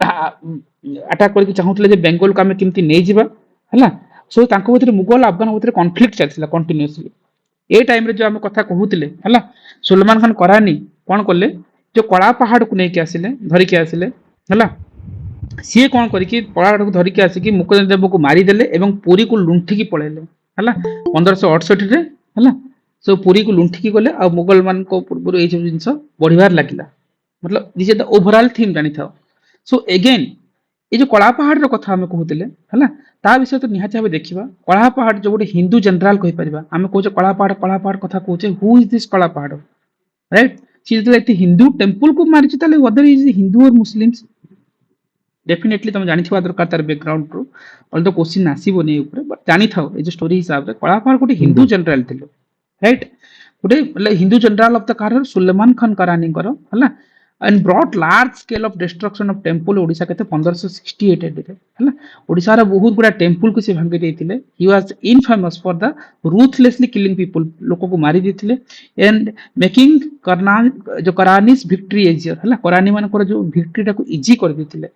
अटैक करके चाहुतले जे बेंगल को हम किमती नै जिबा हला सो तांको भीतर मुगल अफगान भीतर कॉन्फ्लिक्ट चलथिला कंटीन्यूअसली ए टाइम रे जो हम कथा कहूतिले हला सुलेमान खान करानी कोन करले जो कला पहाड़ को लेके आसिले धरि के आसिले हला सी कौन करके पहाड़ को धरिकी आसिकी मुकुंददेव को मारिदेले एवं पुरी को लुंठिकी पळेले हला 1568 रे हला सो पुरी को लुंठिकी गले आ मुगल मान को पूर्व ए सब जिंस बढ़िबार लागिला मतलब this is the overall theme जानि थाओ सो अगेन ए जो कला पहाड़ रो कथा हम कहूतिले हला ता विषय तो निहाती भाबे देखिबा कला पहाड़ जो गोटे हिंदू जनरल कहि परिबा हम कहूचे कला पहाड़ कथा कहूचे who is this Kala Pahad right see is like Hindu temple को मारिछि ताले वदर इज हिंदू और मुस्लिम्स डेफिनेटली तुम जानी थिबा दरकार तार बैकग्राउंड रो ऑल द क्वेश्चन आसीबो नै ऊपर बट जानी थाओ ए जो स्टोरी हिसाब रे कला पहाड़ गोटे हिंदू जनरल थिले राइट गोटे मतलब हिंदू जनरल ऑफ द कार सुलेमान खान करानी करो हला and brought large scale of destruction of temple Odisha केते 1568 एडी रे हला ओडिसा रा बहुत बड़ा टेंपल को से भांगे देथिले he was infamous for the ruthlessly killing people लोगों को मारी देथिले एंड मेकिंग जो करानीस विक्ट्री इजियर हला करानी मान को जो विक्ट्री टा को इजी कर देथिले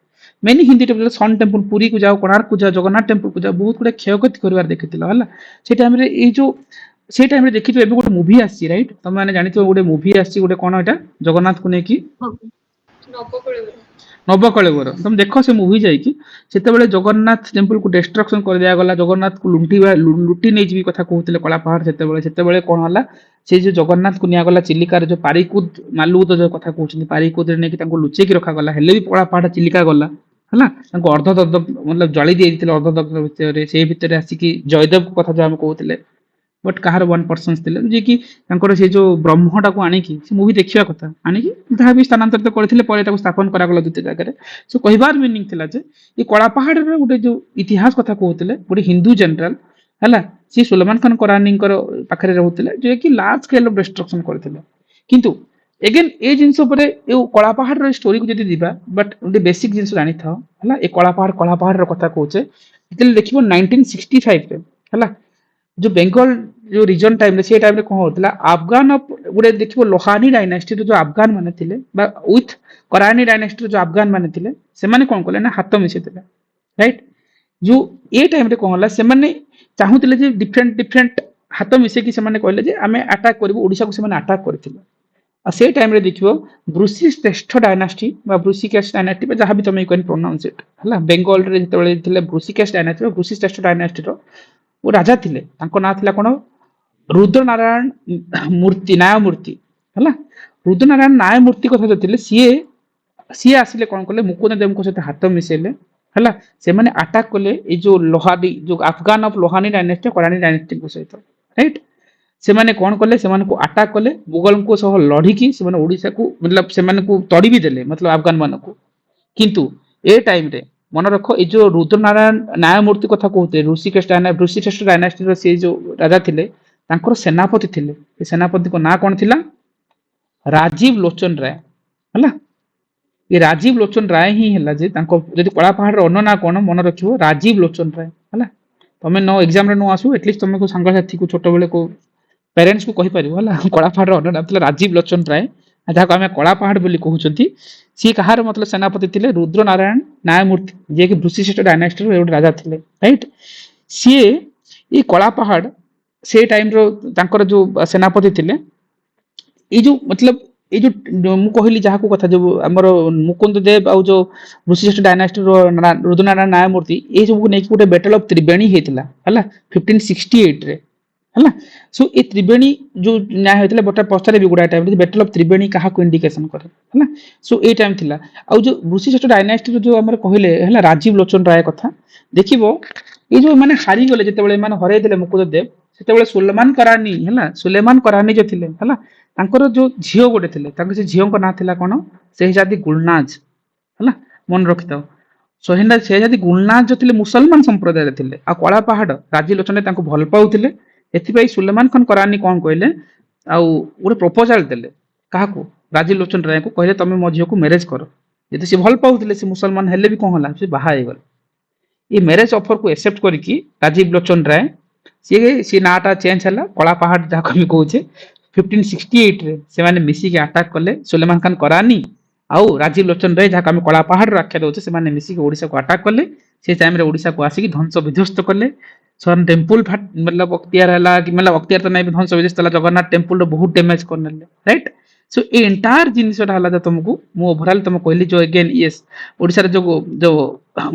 many Hindu temple sun temple Puri को जाओ कोणार्क को जाओ जगन्नाथ टेम्पल को जाओ बहुत गुडे क्षयक्षति करबार देखिथिलो हला से टाइम रे ए जो से टाइम रे देखिथिबे एबे गोटे मूवी आसी राइट तुम माने जानिथिबो गोटे मूवी आसी गोटे कोन एटा जगन्नाथ को नेकी नवकलेवर तुम देखो से मूवी जाई कि सेते बेले जगन्नाथ टेम्पल को डिस्ट्रक्शन कर दिया गला जगन्नाथ को लुटी नै जीवी कथा कहउतले कला पहाड़ सेते बेले कोन हला से जो जगन्नाथ को निया गला चिलिका रे जो पारिकुद मालुद जो कथा कहउछन पारिकुद रे नै कि तांको लुचे की रखा गला हेले भी कला पहाड़ चिलिका गला हला तांको अर्ध दग्ध मतलब जळी दे दिथिले अर्ध दग्ध भितर से भितर आसी कि जयदेव को कथा जो हम कहउतले बट कहार वन पर्सन थिले जे कि तांकर से जो ब्रह्मटा को आनी कि से मूवी देखिया कथा आनी कि जहा भी स्थानांतरित करथिले परे ताको स्थापन करा गला दुते जगह रे सो कहिबार मीनिंग थिला जे ए कला पहाड़ रे गोटे जो इतिहास कथा कहउतले गोटे हिंदू जनरल हला से सुलेमान खान करानी कर पाखरे रहउतले जे कि लार्ज स्केल ऑफ डिस्ट्रक्शन करथिले किंतु अगेन ए जिंस ऊपर ए कला पहाड़ रो स्टोरी को जदी दिबा बट गोटे बेसिक जिंस जानि था हला ए कला पहाड़ रो कथा कहउचे इतले देखिबो 1965 रे हला जो बेंगल जो रीजन टाइम से टाइम कौन होता अफगान गोटे देखिए लोहानी डायनेस्टी जो अफगान माने थिले विथ करानी डायनेस्टी जो अफगान माने थिले से माने कौन कले ना हाथ मिसे राइट जो ए टाइम रे कौन से माने चाहूले जे डिफरेंट हाथ मिसे कि से माने कहले जे आमे अटैक करबो ओडिसा को से माने अटैक करथिले आ से टाइम रे देखिबो ब्रुसी श्रेष्ठ डायनेस्टी बा ब्रुसिकेस डायनेस्टी बा जहां भी तुम कैन प्रोनाउंस इट हला बेंगल रे जतबेले थिले ब्रुसिकेस डायनेस्टी ब्रुसी श्रेष्ठ डायनेस्टी रो वो राजा थिले तांको ना थिला कोन रुद्र नारायण मूर्ति नाय मूर्ति हला रुद्र नारायण नाय मूर्ति कथा जो थिले सी आसिले कोन करले मुकुंददेव को सहित हाथ मिसेले हला से माने अटैक करले ए जो लोहानी जो अफगान ऑफ लोहानी डायनेस्टी करानी डायनेस्टी को सहित राइट से माने कोन करले से माने को अटैक करले मुगल को सह लढी की से माने ओडिसा को मतलब से माने को तोड़ी भी देले मतलब अफगान मान को किंतु ए टाइम रे मन रखो ए जो रुद्र नारायण न्याय मूर्ति कथा कहते ऋषिकेश डायनेस्टी रो से जो राजा थिले तांकर सेनापति थिले ए सेनापति को ना कोन थिला राजीव लोचन राय हला ये राजीव लोचन राय ही हला जे तांको जदी कला पहाड़ रो अन्न ना कोन मन रखियो राजीव लोचन राय हला तमे नो एग्जाम रे नो आसु एटलीस्ट तमे को संग साथी को छोट बेले को पेरेंट्स को कहि परिबो हला कला पहाड़ रो अन्न ना थिला राजीव लोचन राय जहाँ को आम कला पहाड़ बोली कहउछंती सी कहार मतलब सेनापति थिले रुद्र नारायण न्यायमूर्ति जे कि वृषिश्रेष्ठ डायनेस्टी रो एक राजा थिले राइट सी ए कला पहाड़ से टाइम रो तांकर जो सेनापति थिले ए जो मतलब ए जो मु कहली जहाँ को कथा जो हमर मुकुंद देव आ जो वृषिश्रेष्ठ डायनेस्टी रो रुद्र नारायण न्यायमूर्ति ए सब को नेकी गोटे बैटल ऑफ त्रिवेणी हेतिला हला 1568 रे हला सो ए त्रिवेणी जो न्याय होइतले बटा पछरे भी गुडा टाइम बैटल ऑफ त्रिवेणी कहा को इंडिकेशन करे हला सो ए टाइम थिला आ जो ऋषिश्रेष्ठ डायनास्टी जो हमर कहले हला राजीव लोचन राय कथा देखिबो ए जो माने हारी गले जेतेबेले माने हरै देले मुकुद देव सेतेबेले सुलेमान करानी हला सुलेमान करानी जो थिले हला तांकर जो झियो गोटे थिले तांकर से झियो को ना थिला कोन सेहजादी गुलनाज हला मन रखिताओ सोहेंदा सेहजादी गुलनाज जो थिले मुसलमान संप्रदाय थिले आ कला पहाड़ राजीव लोचन तांको भल पाउथिले एथिपाई सुलेमान खान करानी कौन कहले आउ गोटे प्रपोजाल देले काहाको राजीव लोचन राय को कहले तमे मो झियो को मैरिज करो यदि से भल पाउथिले से मुसलमान हेले भी कोन होला से बाहा हे गले ये मैरिज ऑफर को एक्सेप्ट करिकी राजीव लोचन राय सी नाटा चेंज हला कला पहाड़ जहाँ कमी कहूचे 1568 रे से माने मिसी के अटैक कले सुलेमान खान करानी आउ राजीव लोचन राय जहाँ कमी कला पहाड़ आख्या दउचे से माने मिसी के ओडिसा को अटैक कले से टाइम रे ओडिसा को आसी ध्वंस विध्वस्त कले सन टेम्पल फाट मतलब अख्तियार हला कि मतलब अख्तियार तो नहीं ध्वंस विध्वस्त हला जगन्नाथ टेम्पल रो बहुत डैमेज करनेले राइट सो ए एंटायर जिनिसटा हला जे तुमको मु ओवरऑल तुम कहली जो अगेन यस ओडिसा रे जो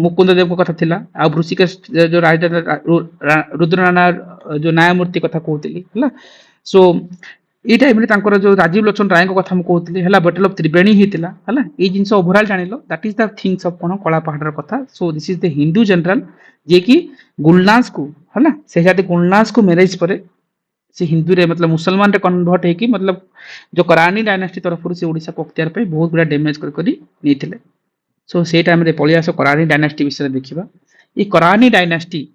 मुकुंद देव को कथा थिला आ ऋषिकेश जो राजा रुद्रनारायण जो न्यायमूर्ति कथा कहतली हला सो ई टाइम रे तांकर जो राजीव लोचन राय को कथा मु कहतली हला बैटल ऑफ त्रिवेणी हितिला हला ए जिंस ओवरऑल जानिलो that is the things of कोन कला पहाड़ कथा so this is the Hindu general जे कि गुलनाज को हला से जाते गुलनाज को मैरिज पर से हिंदू रे मतलब मुसलमान रे कन्वर्ट है कि मतलब जो करानी डायनास्टी तरफ से ओडिसा को अख्तियार पे बहुत बड़ा डैमेज कर करी नीथिले सो से टाइम रे पलियास करानी डायनास्टी विषय देखिबा ई करानी डायनास्टी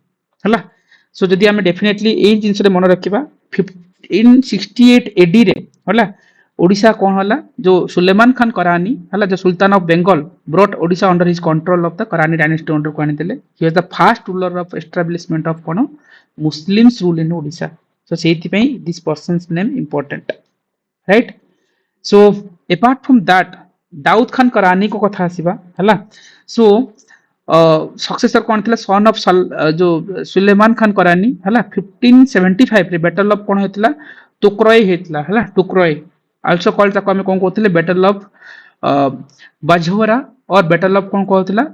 हला सो जदी हम डेफिनेटली ए जिंस रे मन रखिबा 1568 एडी रे हला ओडिसा कौन हला जो सुलेमान खान करानी हला जो sultan of Bengal brought Odisha under his control of the Karani dynasty under को आनिदेले he was the first ruler of establishment of कोन Muslims rule in Odisha so सेति पई this persons name important right so apart from that Daud Khan Karani को कथा आसीबा हला सो सक्सेसर कौन थिला सन ऑफ जो सुलेमान खान करानी हला 1575 रे बैटल ऑफ कोन हेतला टुकरय हेतला हला टुकरय आल्सो कॉल्ड ताको हम कोन कहथिले बैटल ऑफ बाजवरा और बैटल ऑफ कोन कहथिला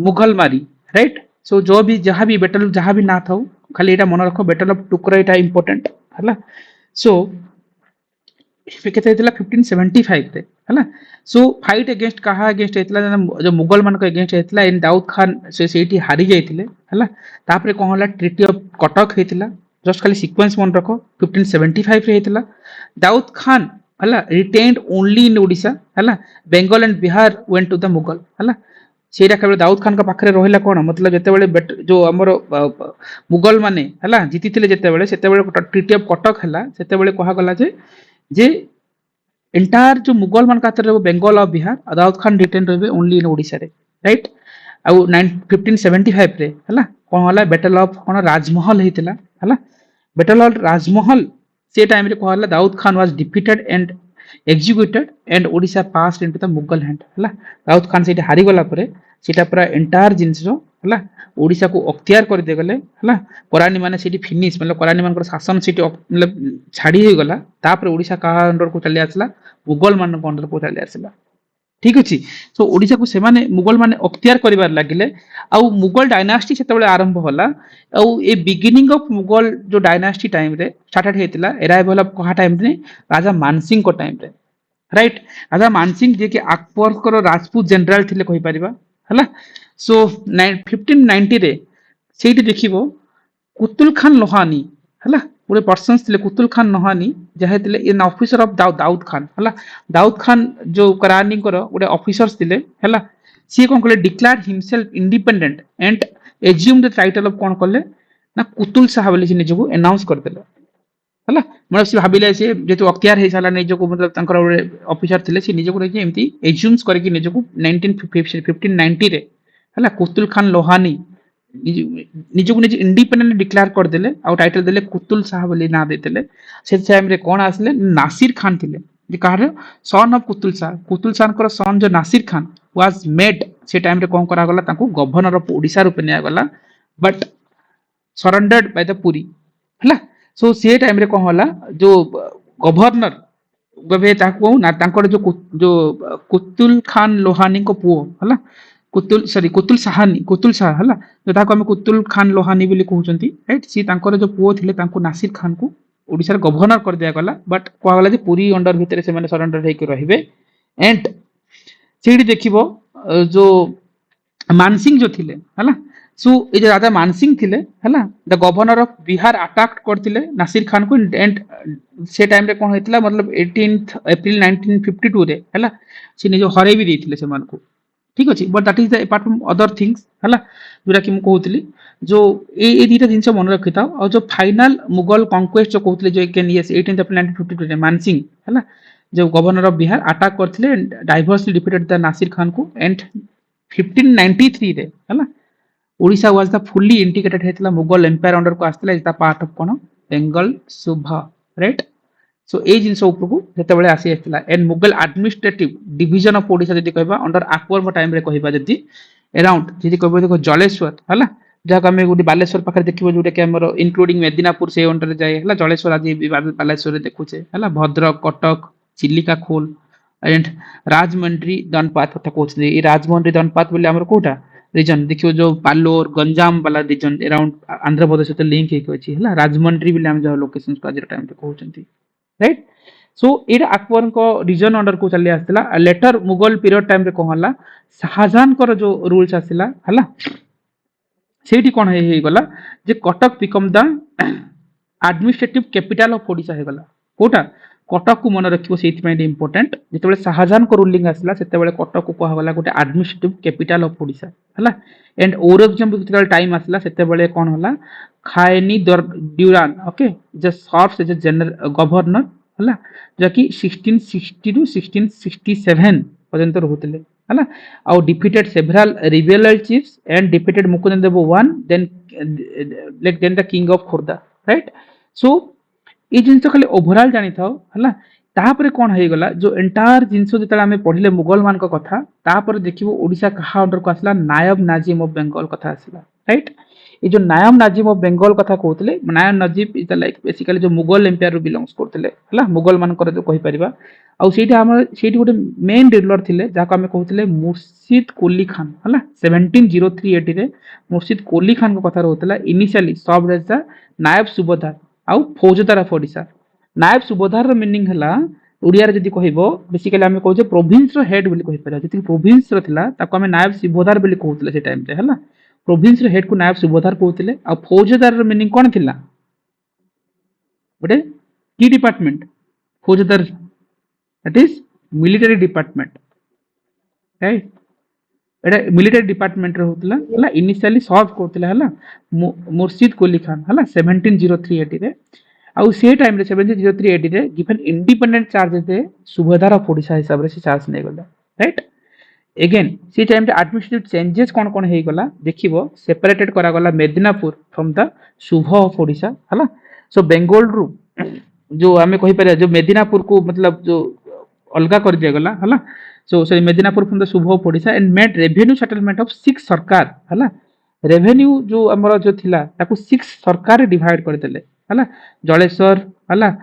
मुगल मारी राइट सो जो भी जहां भी बैटल जहां भी ना थाउ खाली एटा मन रखो बैटल ऑफ टुकरय एटा इंपोर्टेंट हला सो केते हेतला 1575 रे हला सो फाइट अगेंस्ट कहा अगेंस्ट हेतला जो मुगल मान को अगेंस्ट हेतला इन दाऊद खान से सेठी हारी जाइतिले हला तापरे कोन होला ट्रीटी ऑफ कटक हेतला जस्ट खाली सीक्वेंस मन रखो 1575 रे हेतला दाऊद खान हला रिटेन्ड ओनली इन ओडिसा हला Bengal and Bihar went to the Mughal हला सेटा केवल दाऊद खान का पाखरे रहिला कोन मतलब जते बेले जो हमर मुगल माने हला जीतिथिले जते बेले ट्रीटी ऑफ कटक हला सेते बेले कहा गला जे एंटायर जो मुगल मान का बंगाल और बिहार दाऊद खान रिटेन रहे ओनली इन ओडिसा रे राइट आ 1575 रे हला कोन होला बैटल ऑफ कोन राजमहल हेतिला हला बैटल ऑफ राजमहल से टाइम रे कहला Daud Khan was defeated and executed and Odisha passed into the Mughal hand हला दाऊद खान सेटा हारी गला परे सेटा पूरा एंटायर जिंस जो हला ओडिसा को अख्तियार कर दे गले हला करानी माने सेठी फिनिश मतलब करानी मान शासन सेठी मतलब छाड़ी हो गला तापर ओडिसा का अंडर को चली आसला मुगल मान को अंडर को चली आसला ठीक अछि सो ओडिसा को से माने मुगल माने अख्तियार करिवार लागिले आ मुगल डायनास्टी सेतबेले आरंभ होला आ ए बिगिनिंग ऑफ मुगल जो डायनास्टी टाइम रे स्टार्टेड हेतिला अराइवल ऑफ कहा टाइम रे राजा मानसिंह को टाइम रे राइट राजा मानसिंह जे के अकबर को राजपूत जनरल थिले कहि परिबा हला सो 1590 रे सेठी देखिबो कुतुल खान लोहानी हला गोटे पर्सन्स थिले कुतुल खान लोहानी जहे थिले इन ऑफिसर ऑफ दाऊद खान हला दाऊद खान जो करानी को गोटे ऑफिसर्स थिले हला सी कोन कहले declare himself independent and assume the title of cone कहले ना कुतुल साहब बोली निजको अनाउंस कर देले हला मतलब से भाबिले से जेतु अख्तियार हे साला निजको मतलब तांकर ऑफिसर थिले से निजको रे एमती एज्यूम्स करे कि निजको 1590 रे हला कुतुल खान लोहानी निजको निज इंडिपेंडेंट डिक्लेयर कर देले आ टाइटल देले कुतुल साहब बोली ना देतेले से टाइम रे कोन आसले नासिर खान थिले जे कहार सन ऑफ कुतुल शाह को सन जो नासिर खान वाज मेड से टाइम रे कोन करा गला ताको गवर्नर ऑफ ओडिसा रूप निया गला but surrendered by the Puri हला सो से टाइम रे कोन होला जो गवर्नर गवे ताको ना तांकर जो कुतुल खान लोहानी को पुओ हला कुतुल सॉरी कुतुल साहानी कुतुल शाह हला जो ताको हम कुतुल खान लोहानी बोली कहउचंती राइट सी तांकर जो पुओ थिले तांको नासिर खान को ओडिसा रे गवर्नर कर दिया गला बट कोहा गला जे पुरी अंडर भितरे से माने सरेंडर हेके रहिबे एंड सेठी देखिबो जो मानसिंह जो थिले हला सो ए जे राजा मानसिंह थिले हला the governor of Bihar attack करथिले नासिर खान को एंड से टाइम रे कोन होइतला मतलब 18th अप्रैल 1952 रे हला से निजो हरै भी देथिले से मान को ठीक अछि but that is the apart from other things हला जोरा कि मु कहउतली जो ए दीटा जिंस मन रखिता और जो फाइनल मुगल कॉन्क्वेस्ट जो कहउतले जो कैन यस 18th अप्रैल 1952 रे मानसिंह हला जो गवर्नर ऑफ बिहार अटैक करथिले diversely defeated the Nasir Khan को एंड 1593 रे हला Odisha was the fully integrated हेतला मुगल एम्पायर अंडर को आस्तला इज द पार्ट ऑफ कोन बेंगल सुभा राइट सो ए जिंस ऊपर को जते बेले आसी आस्तला एंड Mughal administrative division of Odisha जदी कहबा अंडर अकबर टाइम रे कहबा जदी अराउंड जदी कहबा देखो जलेश्वर हला जहा हमें गुडी बालेश्वर पाखरे देखिबो जोटे के हमर इंक्लूडिंग मेदिनापुर से अंडर जाय हला जलेश्वर आज बालेश्वर रे देखुचे हला भद्रक कटक चिलिका खोल एंड राजमंड्री दनपात कथा कहउछे ए राजमंड्री दनपात बोले हमर कोटा रीजन देखियो जो पालोर गंजाम वाला रीजन अराउंड आंध्र प्रदेश सहित लिंक हेके अछि हला राजमंड्री बोले हम जो लोकेशन को आज टाइम पे कहउछंती राइट सो एटा अकबर को रीजन अंडर को चली आस्तला लेटर मुगल पीरियड टाइम रे कहला शाहजहां को जो रूल्स आसिला हला सेठी कोन हे गला जे Cuttack become the administrative capital of Odisha हे गला कोटा कटक को मन रखिबो सेति पय इंपोर्टेंट जेतेबेले शाहजहां को रूलिंग आसला सेतेबेले कटक को कहा गला गोटे एडमिनिस्ट्रेटिव कैपिटल ऑफ ओडिशा हला एंड औरंगजेब जेतेबेले टाइम आसला सेतेबेले कोन होला खायनी ड्यूरान okay just serves as a general governor हला जकी 1660 टू 1667 पर्यंत रहउतले हला और defeated several rebel chiefs and defeated Mukundadev one then the king of Khordha right so ये जिनस खाली ओवरऑल जानी थाओ हला तापर कोन हे गला जो एंटायर जिनस जेतला हमें पढिले मुगल मान को कथा तापर देखिबो ओडिसा कहा अंडर को आसला नायब नाजिम ऑफ बंगाल कथा आसला राइट ये जो नायब नाजिम ऑफ बंगाल कथा कहउतले नायब Nazim is the like basically जो मुगल एम्पायर रो बिलोंग्स करतले हला मुगल मान कर जो कहि परिबा आ सेठी हमर सेठी गोटे मेन रूलर थिले जाको हमें कहउतले मुर्शिद कुली खान हला 1703 80 रे मुर्शिद कुली खान को कथा रहउतला इनिशियली सब एज द नायब सुबेदार आउ फौजदार ऑफ ओडिशा नायब सुबेदार रो मीनिंग हला ओडिया रे जदी कहिबो बेसिकली हमें कहउ जे प्रोविंस रो हेड बोली कहि पारा जति प्रोविंस रो थिला ताको हमें नायब सुबेदार बोली कहउतले से टाइम रे हला प्रोविंस रो हेड को नायब सुबेदार कहउतले आ फौजदार रो मीनिंग कोन थिला गोटे की डिपार्टमेंट फौजदार that is military department right Etah military department रे होतला हला इनिशियली सर्व करतला हला मुर्शिद कुली खान हला 1703 80 रे आ से टाइम रे 1703 80 रे गिवन इंडिपेंडेंट चार्ज दे सुबेदार ऑफ ओडिशा हिसाब रे से चार्ज नै गला राइट अगेन से टाइम रे एडमिनिस्ट्रेटिव चेंजेस कोन हे गला देखिबो सेपरेटेड करा गला Medinipur from the Subah of Odisha हला सो बंगाल रु जो हमें कहि पारे जो मेदिनापुर को मतलब जो अलगा कर दिया गला हला so sorry Medinipur from the Subah of Odisha and made revenue settlement of 6 सरकार हला रेवेन्यू जो हमर जो थिला ताको 6 सरकार डिवाइड कर देले हला जलेश्वर हला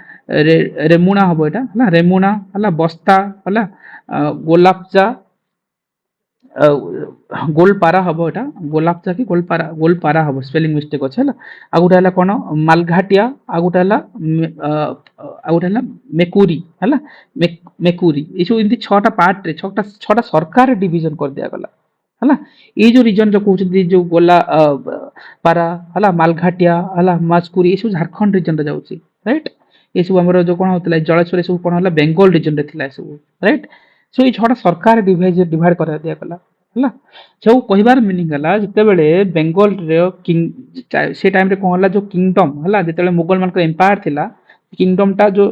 रेमुना हबो एटा हला रेमुना हला बस्ता हला गोलापजा गोलपारा हबो एटा गोलापजा की गोलपारा हबो स्पेलिंग मिस्टेक अछि हला आ गुटा हला कोन मालघाटिया आ गुटा हला मेकुरी हला मेकुरी एसो इनती 6टा पार्ट रे 6टा सरकार डिवीजन कर दिया गला हला ए जो रीजन जो कहउछ जो गोला पारा हला मालघाटिया हला माचकुरी एसो झारखंड रीजन रे जाउची राइट एसो हमरो जो कोन होतला जलेश्वर एसो कोन हला बंगाल रीजन रे थिला एसो राइट सो ये 6टा सरकार डिवाइड कर दिया गला हला जो कहिबार मीनिंग हला जते बेले बंगाल रे किंग से टाइम रे कोन हला जो किंगडम हला जते बेले मुगल मान को एम्पायर थिला किंगडम टा जो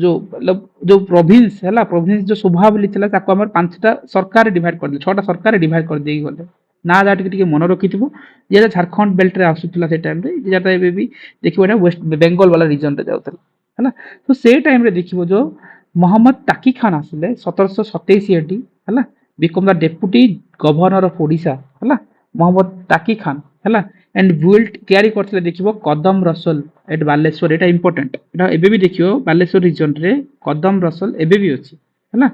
मतलब जो प्रोविंस हला प्रोविंस जो स्वभाव बोली थिला ताको हमर 5टा सरकार डिवाइड कर दे 6टा सरकार डिवाइड कर देई गले ना जा टिके मन रखिथिबो जे झारखंड बेल्ट रे आसुथिला से टाइम रे जेटा एबी देखिबो एटा वेस्ट बंगाल वाला रीजन रे जाउथला हला तो से टाइम रे देखिबो जो मोहम्मद ताकी खान आसले 1727 एडी हला become the deputy governor of Odisha हला मोहम्मद ताकी खान हला एंड बिल्ट कैरी करथले देखिबो कदम रसल एट बालेश्वर एटा इंपोर्टेंट एटा एबे भी देखियो बालेश्वर रीजन रे कदम रसल एबे भी अछि हला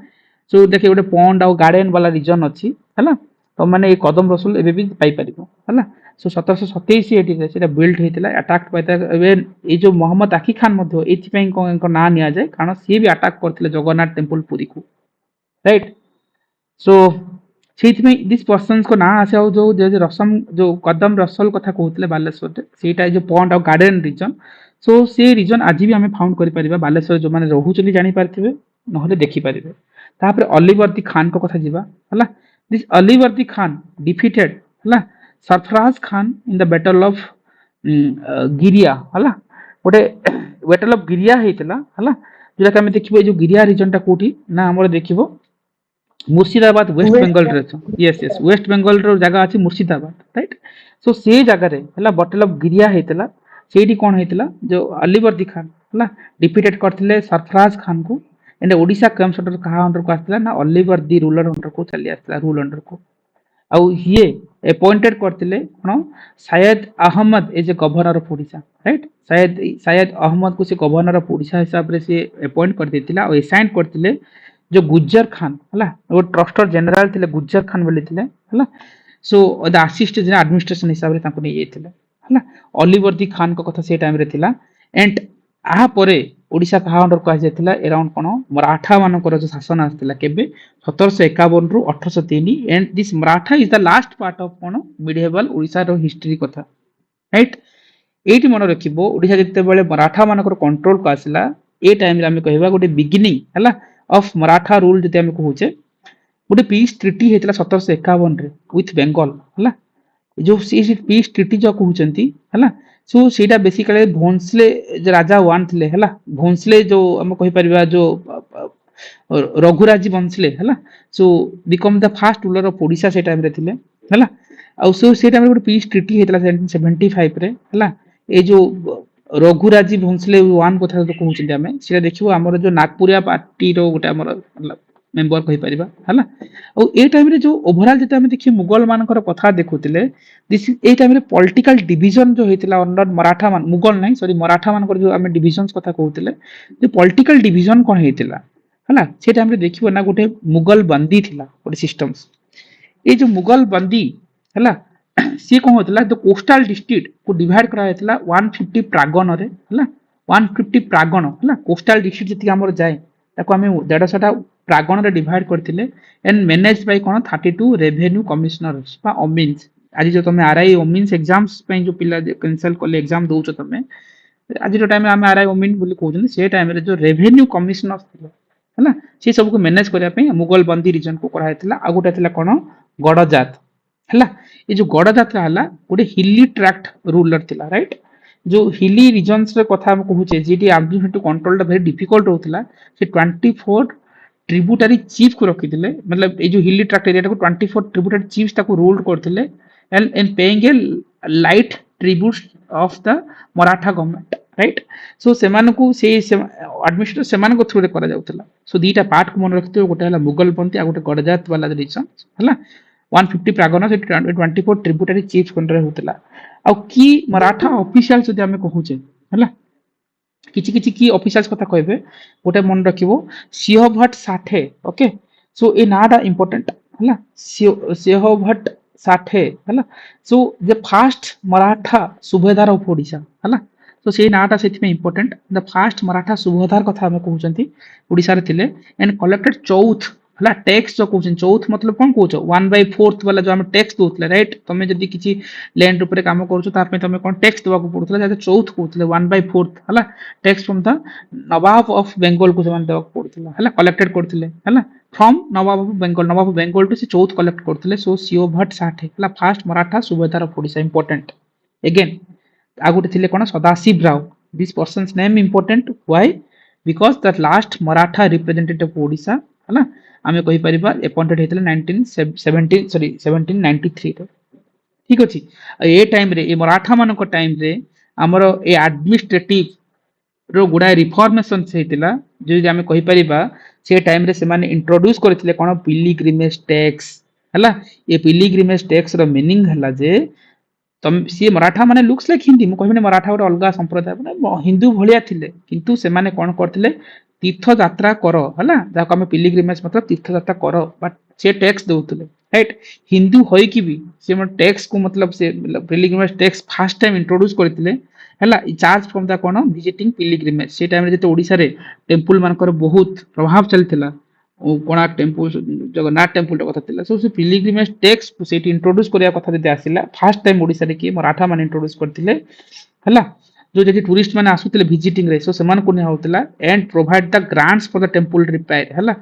सो देखियो गोटे पॉन्ड आ गार्डन वाला रीजन अछि हला तो माने ये कदम रसुल एबे भी पाई परिबो हला सो 1727 एटी रे सेटा बिल्ड हेतिला अटैक बाय द ए जो मोहम्मद आकी खान मध्य एथि पई को ना निया जाय कारण सी भी अटैक करथिले जगन्नाथ टेंपल पुरी को राइट सो ସେଇଥିପାଇଁ ଦିସ୍ ପର୍ସନ୍ସଙ୍କ ନାଁ ଆସେ ଆଉ ଯୋଉ ରସମ ଯୋଉ କଦମ ରସଲ କଥା କହୁଥିଲେ ବାଲେଶ୍ୱରରେ ସେଇଟା ଯୋଉ ପଣ୍ଡ ଆଉ ଗାର୍ଡେନ ରିଜନ ସୋ ସେ ରିଜନ ଆଜି ବି ଆମେ ଫାଉଣ୍ଡ କରିପାରିବା ବାଲେଶ୍ୱର ଯୋଉମାନେ ରହୁଛନ୍ତି ଜାଣିପାରିଥିବେ ନହେଲେ ଦେଖିପାରିବେ ତାପରେ ଅଲିବର ଦି ଖାନଙ୍କ କଥା ଯିବା ହେଲା ଦିସ୍ ଅଲିବର ଦି ଖାନ ଡିଫିଟେଡ ହେଲା ସରଫରାଜ ଖାନ ଇନ ଦ ବ୍ୟାଟଲ ଅଫ ଗିରିଆ ହେଲା ଗୋଟେ ବ୍ୟାଟଲ ଅଫ ଗିରିଆ ହେଇଥିଲା ହେଲା ଯୋଉଟା ଆମେ ଦେଖିବ ଏ ଯୋଉ ଗିରିଆ ରିଜନଟା କୋଉଠି ନା ଆମର ଦେଖିବ मुर्शिदाबाद वेस्ट बेंगल रे यस यस वेस्ट बेंगल रो जगह अछि मुर्शिदाबाद राइट सो से जगह रे हला बटल ऑफ गिरिया हेतला सेठी कोन हेतला जो अलीवर्दी खान हला डिफीटेड करथिले सरफराज खान को एंड ओडिसा कमसटर कहा अंडर को आस्थिला ना अलीवर्दी रूलर अंडर को चली आस्थिला रूल अंडर को आउ हिए अपॉइंटेड करथिले कोन Syed Ahmad as a governor of Odisha right Syed Ahmad को से गवर्नर ऑफ ओडिसा हिसाब रे से अपॉइंट कर देतिला और असाइन करथिले जो गुज्जर खान हला वो ट्रस्टर जनरल थिले गुज्जर खान बोली थिले हला so the assistant general administration हिसाब रे ताको नै थिले हला अलीवर्दी खान को कथा से टाइम रे थिला एंड आ परे ओडिसा कहा अंडर को आइथिला अराउंड कोन मराठा मानकर जो शासन आस्थिला केबे 1751 रु 1803 and this Maratha is the last part of कोन मिडिएवल ओडिसा रो हिस्ट्री कथा राइट एटी मन रखिबो ओडिसा जते बेले मराठा मानकर कंट्रोल को आसला ए टाइम रे हम कहबा गोटे बिगिनिंग हला ऑफ मराठा रूल जते हम कहूचे गोटे पीस ट्रीटी हेतला 1751 रे विथ बेंगल हला जो सी पीस ट्रीटी जो कहउचंती हला सो सेटा बेसिकली भोंसले जो राजा वन थिले हला भोंसले जो हम कहि परिबा जो रघुराजी भोंसले हला so become the first ruler of Odisha से टाइम रे थिले हला आ सो से टाइम रे गोटे पीस ट्रीटी हेतला 1775 रे हला ए जो रघुराजी भोंसले वन कथा तो कहउछिन हमें सेटा देखिबो हमर जो नागपुरिया पार्टी रो गोटे हमर मेंबर कहि परिबा हला और ए टाइम रे जो ओवरऑल जते हम देखि मुगल मानकर कथा देखुतिले दिस ए टाइम रे पॉलिटिकल डिवीजन जो हेतिला अंडर मराठा मान मुगल नहीं सॉरी मराठा मानकर जो हम डिवीजन्स कथा कहउतिले जो पॉलिटिकल डिवीजन कोन हेतिला हला से टाइम रे देखिबो ना गोटे मुगल बंदी थिला गोटे सिस्टम्स ए जो मुगल बंदी हला सी कौन होता है कोस्टल डिस्ट्रिक्ट को डिवाइड करा हेतला 150 प्रागण रे हला 150 प्रागण हला कोस्टल डिस्ट्रिक्ट जति हमर जाय ताको हमें 150 प्रागण रे डिवाइड करथिले and managed by cone 32 revenue commissioners बा ओमिन्स आज जो तमे आरआई ओमिन्स एग्जाम्स पे जो पिला कैंसिल करले एग्जाम दोउछ तमे आज जो टाइम में हमें आरआई ओमिन बोली कहउछन से टाइम रे जो रेवेन्यू कमिश्नर्स थिले हला से सब को मैनेज करिया पे मुगल बंदी रीजन को करा हेतला आ गोटे थिला कोन गडजात हला ये जो गडजात हला गोटे हिली ट्रैक्ट रूलर थिला राइट जो हिली रीजन्स रे कथा हम कहूचे जेडी ability to control the very difficult होतला से 24 ट्रिब्यूटरी चीफ को रखी दिले मतलब ये जो हिली ट्रैक्ट एरिया को 24 ट्रिब्यूटरी चीफ्स ताको रूल करथिले and paying a light tributes of the Maratha government right so सेमान को से एडमिनिस्ट्रेशन सेमान को थ्रू रे करा जाउतला सो दीटा पार्ट को मन रखते गोटे हला मुगल पंथी आ गोटे गडजात वाला रीजन हला 150 प्रागण से 24 ट्रिब्यूटरी चीफ कंट्रोल होतला आ की मराठा ऑफिशियल जदि हमें कहूचे हला किछि किछि की ऑफिशियल्स कथा कहबे गोटे मन रखिबो सिंहभट्ट साठे ओके सो ए नाडा इंपोर्टेंट हला सिंहभट्ट साठे हला so the first Maratha subedar of Odisha हला तो से नाटा सेति में इंपोर्टेंट द फर्स्ट मराठा सुबेदार कथा हमें कहउचंती ओडिसा रे थिले एंड कलेक्टेड चौथ हला टैक्स जो कहउछन चौथ मतलब कोन कहउछो 1/4 वाला जो हम टैक्स दोतले राइट तमे जदी किछि लैंड ऊपर काम करछो तार पे तमे कोन टैक्स देबा को पड़तला जाते चौथ कहउतले 1/4 हला tax from the Nawab of Bengal को जमान देबा को पड़तला हला कलेक्टेड करथिले हला from Nawab of Bengal to से चौथ कलेक्ट करथिले सो सिंहभट्ट साठे हला first Maratha subedar of Odisha important again आगुटे थिले कोन Sadashiv Rao this persons name important why because that last Maratha representative of Odisha हला आमे कहि परिबा अपॉइंटेड हेतले 1793 रे ठीक अछि ए टाइम रे ए मराठा मानन को टाइम रे हमर ए एडमिनिस्ट्रेटिव रो गुडा रिफॉर्मेशन हेतिला जे आमे कहि परिबा से टाइम रे से माने इंट्रोड्यूस करथिले कोन पिलिग्रिमेज टैक्स हला ए पिलिग्रिमेज टैक्स रो मीनिंग हला जे तम सी मराठा माने लुक्स लाइक हिंदी मु कहबे मराठा और अलगा संप्रदाय माने हिंदू भलिया थिले किंतु से माने कोन करथिले तीर्थ यात्रा करो हला जाको हम पिलिग्रिमेज मतलब तीर्थ यात्रा करो बट से टैक्स दउतले राइट। हिंदू होई कि भी से मन टैक्स को मतलब से pilgrimage tax first time introduce करथिले हला charge from the cone visiting pilgrimage से टाइम रे जते ओडिसा रे टेंपल मानकर बहुत प्रभाव चलथिला कोणार्क टेंपल जगन्नाथ टेंपल कथा थिला सो से पिलग्रिमेज टैक्स से इंट्रोड्यूस करिया कथा जते आसिला फर्स्ट टाइम ओडिसा रे कि मराठा मान इंट्रोड्यूस करथिले हला जो जे टूरिस्ट माने आसुथिले विजिटिंग रे सो समान को होतला and provide the grants for the temple repair हला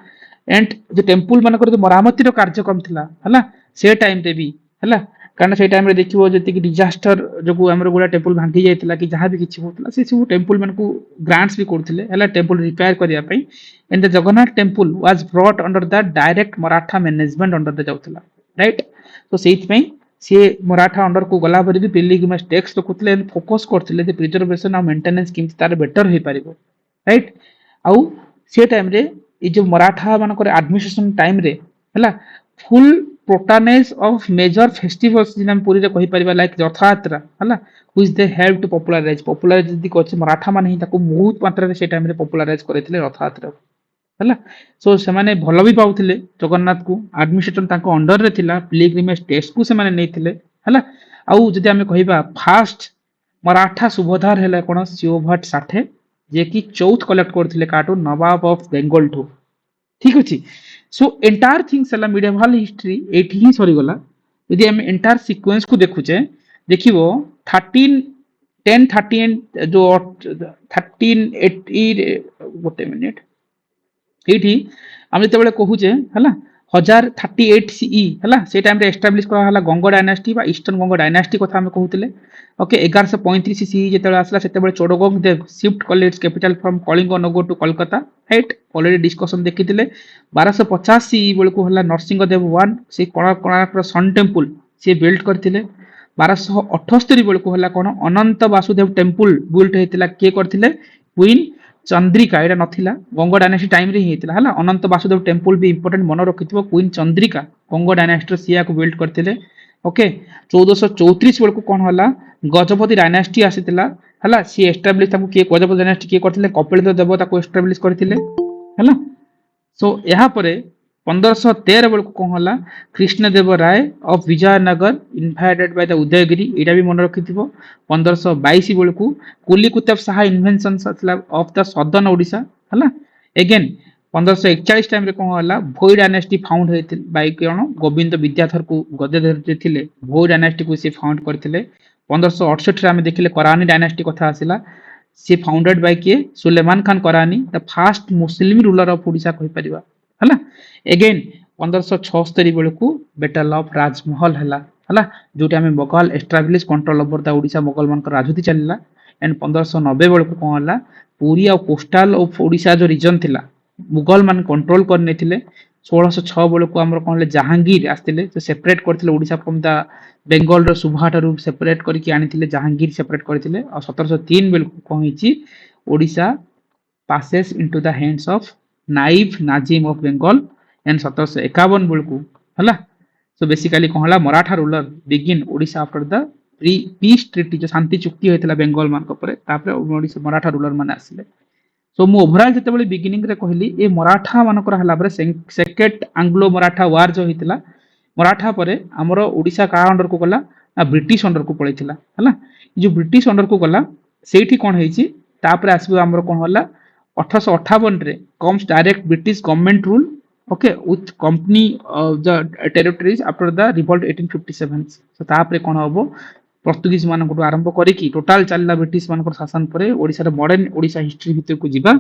एंड जो टेंपल मानकर जो मरामतिर कार्यक्रम थिला हला से टाइम रे भी हला कारण से टाइम रे देखिबो जति कि डिजास्टर जो हमर गुडा टेंपल भांगी जायतिला कि जहां भी किछि होतला से सब टेंपल मन को ग्रांट्स भी करथिले हला टेंपल रिपेयर करिया पई and the Jagannath temple was brought under the direct Maratha management under the जाउतला राइट। तो सेइत पई से मराठा अंडर को गला पर भी पिलग्रिमेज टैक्स रखुतले फोकस करथिले जे प्रिजर्वेशन और मेंटेनेंस किम तार बेटर होई परिबो राइट। आउ से टाइम रे ए जो मराठा मानकर एडमिनिस्ट्रेशन टाइम रे हला full patronage of major festivals जिन हम पूरी रे कहि परिबा लाइक रथयात्रा हला which they help to popularize जदी कोछ मराठा मान ही ताको बहुत मात्रा रे से टाइम रे पॉपुलराइज करथिले रथयात्रा हला। सो से माने भलो भी पाउथिले जगन्नाथ को एडमिनिस्ट्रेशन ताको अंडर रे थिला पिलग्रिमेज टेस्ट को से माने नेथिले हला। आउ जदी हमें कहिबा फास्ट मराठा सुबेदार हेले कोन शिवभट्ट साठे जे कि चौथ कलेक्ट करथिले काटो नवाब ऑफ बेंगल ठू ठीक अछि। सो एंटायर थिंग्स हला मिडिवल हिस्ट्री एठी ही सरी गला यदि हम एंटायर सीक्वेंस को देखुचे देखिबो 13 1038 जो 1380 गोटे मिनिट एठी हम जते कहूचे हला 1038 सीई हला से टाइम रे एस्टैब्लिश करा हला गंग डायनास्टी बा ईस्टर्न गंग डायनास्टी कथा हम कहूतिले ओके 1135 सीई जते आसला सेते बेले चोडगंग देव शिफ्ट कले its capital from Kalinga Nagar to Kolkata right already discussion देखितिले 1250 सीई बेले को हला नरसिंह देव 1 से कोणार्क सन टेंपल से बिल्ड करथिले 1278 बेले को हला कोन अनंत वासुदेव टेंपल बिल्ड हेतिला के करथिले क्वीन चंद्रिका एटा नथिला गंग डायनास्टी टाइम रे हेतिला हला अनंत वासुदेव टेंपल भी इंपोर्टेंट मन रखिथिबो क्वीन चंद्रिका गंग डायनास्टी सिया को बिल्ड करथिले ओके 1434 बेल को कोन हला गजपति डायनास्टी आसीतिला हला सी एस्टैब्लिश ताको के गजपति डायनास्टी के करथिले कपिल देवता को एस्टैब्लिश करथिले हला। सो यहाँ पर 1513 बेल को कोन हला कृष्णदेव राय of Vijayanagar invited by the Udayagiri एटा भी मन रखिथिबो 1522 बेल को कुलीकुतब Shah invention of the southern Odisha हला अगेन 1541 टाइम रे कोन हला भोई डायनास्टी फाउंड हेतिल बाय कोन गोविंद विद्याधर को गदेधर जे थिले भोई डायनास्टी को से फाउंड करथिले 1568 रे हम देखिले करानी डायनास्टी कथा आसिला से फाउंडेड बाय के सुलेमान खान करानी the first Muslim ruler of Odisha कहि परिबा हला अगेन 1576 बेल को बैटल ऑफ राजमहल हला हला जोटा हमें Mughal establish control over the Odisha Mughal मान राजनीति चलला एंड 1590 बेल को कोन हला पूरी और कोस्टल ऑफ ओडिसा जो रीजन थिला मुगल मान कंट्रोल करने थिले 1606 बेल को हमर कोन जहांगीर आस्तिले से सेपरेट करथिले ओडिसा फ्रॉम द बेंगल रो सुभाटा रू सेपरेट करके आनिथिले जहांगीर सेपरेट करथिले और 1703 बेल को कहिची Odisha passes into the hands of Naib Nazim of Bengal and 1751 बेल को हला। सो बेसिकली कोन हला Maratha ruler begin Odisha after the peace treaty जो शांति चुक्ति होइतला बेंगल मान परे तापरे ओडिसा मराठा रूलर माने आसिले। सो मु ओवरऑल जते बेले बिगिनिंग रे कहली ए मराठा मानकर हला परे सेकेंड एंग्लो मराठा वार जो होइतला मराठा परे हमर ओडिसा का अंडर को गला ब्रिटिश अंडर को पळैतिला हला जो ब्रिटिश अंडर को गला सेठी कोन हेची तापरे आसबो हमर कोन हला 1858 रे comes direct British government rule okay with company the territories after the revolt 1857 सो तापरे कोन हबो पोर्तुगीज मान को आरंभ करी कि टोटल चलला ब्रिटिश मान को शासन परे ओडिसा रे मॉडर्न ओडिसा हिस्ट्री भीतर को जिबा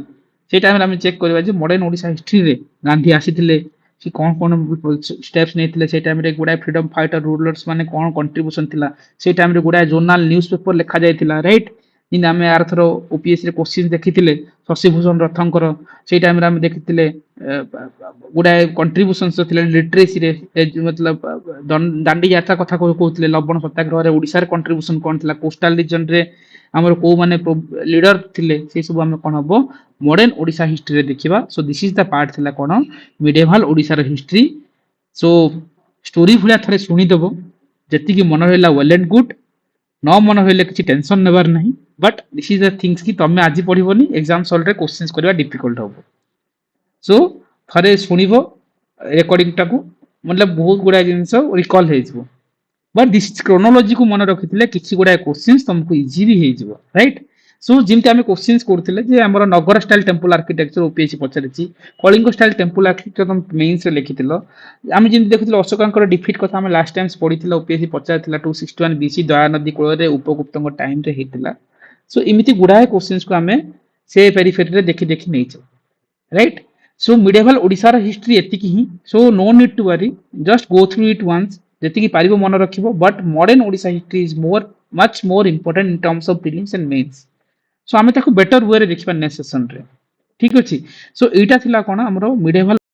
से टाइम रे हम चेक करबा जे मॉडर्न ओडिसा हिस्ट्री रे गांधी आसीथिले कि कौन स्टेप्स नहीं से टाइम रे गुडा फ्रीडम फाइटर रूलर्स माने कौन कंट्रीब्यूशन थिला से टाइम रे गुडा जर्नल न्यूज़पेपर लिखा जायतिला राइट इन आमे आरथरो ओपीएस रे क्वेश्चन देखिथिले शशिभूषण रथंकर से टाइम रे हम देखिथिले गुडा कंट्रीब्यूशन थिले लिटरेसी रे मतलब दांडी यात्रा कथा कहउतले लवण सत्याग्रह रे ओडिसा रे कंट्रीब्यूशन कोन थिला कोस्टल रीजन रे हमर को माने लीडर थिले से सब हम कोन हबो मॉडर्न ओडिसा हिस्ट्री रे देखिबा। सो दिस इज द पार्ट थिला कोन मिडिवल ओडिसा रे हिस्ट्री। सो स्टोरी भुलिया थरे सुनी देबो जति कि मन होइला वेल एंड गुड न मन होइले किछि टेंशन नेबार नाही but this is the things कि तमे आजि पढिबोनी एग्जाम सॉल्व रे क्वेश्चंस करबा डिफिकल्ट होबो। सो थरे सुनिबो रेकॉर्डिंग टाकू मतलब बहुत गुड़ा जिनस रिकॉल हो बट दिस क्रोनोलॉजी को मन रखिथिले किछि गुडा क्वेश्चंस तुमको इजी भी हेजिवो राइट सो जिमते आमे क्वेश्चंस करथिले जे हमर Nagara style temple architecture OPSC पछारिछि कलिंग स्टाइल टेंपल आर्किटेक्चर तुम मेंस रे लिखिथिलो आमे जिम देखिथिलो अशोकांकर डिफीट कथा आमे लास्ट टाइम्स पढिथिलो ओपीएससी पछारिथिला 261 बीसी दया नदी कोळ रे उपगुप्तଙ୍କ टाइम रे हेतिला सो इमिति गुडाए क्वेश्चंस को आमे से पेरिफेरी रे देखि देखि नेइछो right so medieval Odisha history एतिकी ही so no need to worry just go through it once जेतिकी पारिबो मन रखिबो but modern Odisha history is more much more important in terms of prelims and mains so आमे ताको बेटर वे रे देखिबा नेक्स्ट सेशन रे ठीक अछि सो एटा थिला कोन हमरो मिडिएवल